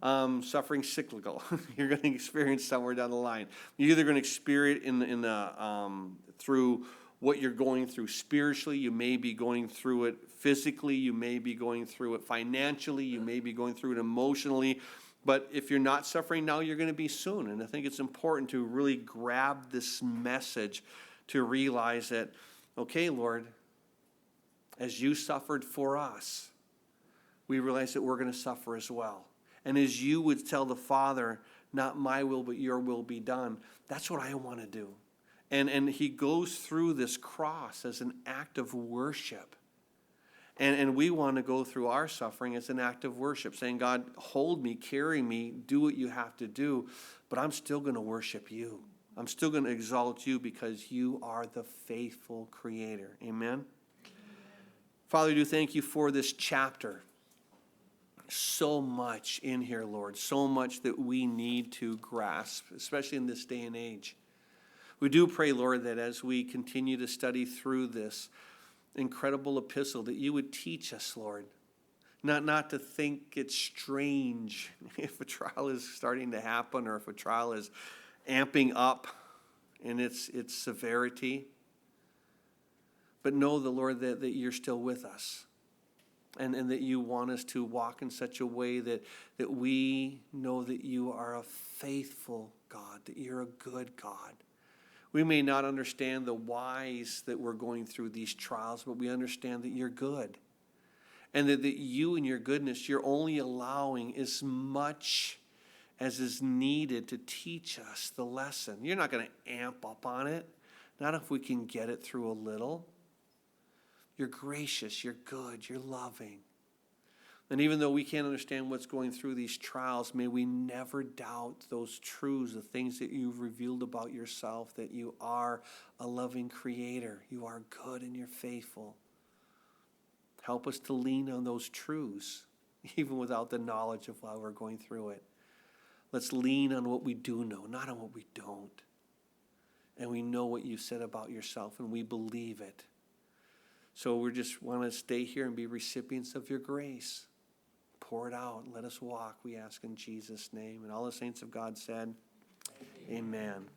Suffering cyclical. You're going to experience somewhere down the line. You're either going to experience it through what you're going through spiritually. You may be going through it physically. You may be going through it financially. You may be going through it emotionally. But if you're not suffering now, you're going to be soon. And I think it's important to really grab this message to realize that, okay, Lord, as you suffered for us, we realize that we're going to suffer as well. And as you would tell the Father, not my will, but your will be done, that's what I want to do. And he goes through this cross as an act of worship. And we want to go through our suffering as an act of worship, saying, God, hold me, carry me, do what you have to do, but I'm still going to worship you. I'm still going to exalt you because you are the faithful Creator. Amen? Father, I do thank you for this chapter. So much in here, Lord, so much that we need to grasp, especially in this day and age. We do pray, Lord, that as we continue to study through this incredible epistle, that you would teach us, Lord, not to think it's strange if a trial is starting to happen or if a trial is amping up in its severity. But know, the Lord, that you're still with us. And that you want us to walk in such a way that we know that you are a faithful God, that you're a good God. We may not understand the whys that we're going through these trials, but we understand that you're good. And that you in your goodness, you're only allowing as much as is needed to teach us the lesson. You're not going to amp up on it, not if we can get it through a little. You're gracious, you're good, you're loving. And even though we can't understand what's going through these trials, may we never doubt those truths, the things that you've revealed about yourself, that you are a loving Creator. You are good and you're faithful. Help us to lean on those truths, even without the knowledge of why we're going through it. Let's lean on what we do know, not on what we don't. And we know what you said about yourself, and we believe it. So we just want to stay here and be recipients of your grace. Pour it out and let us walk, we ask in Jesus' name. And all the saints of God said, Amen.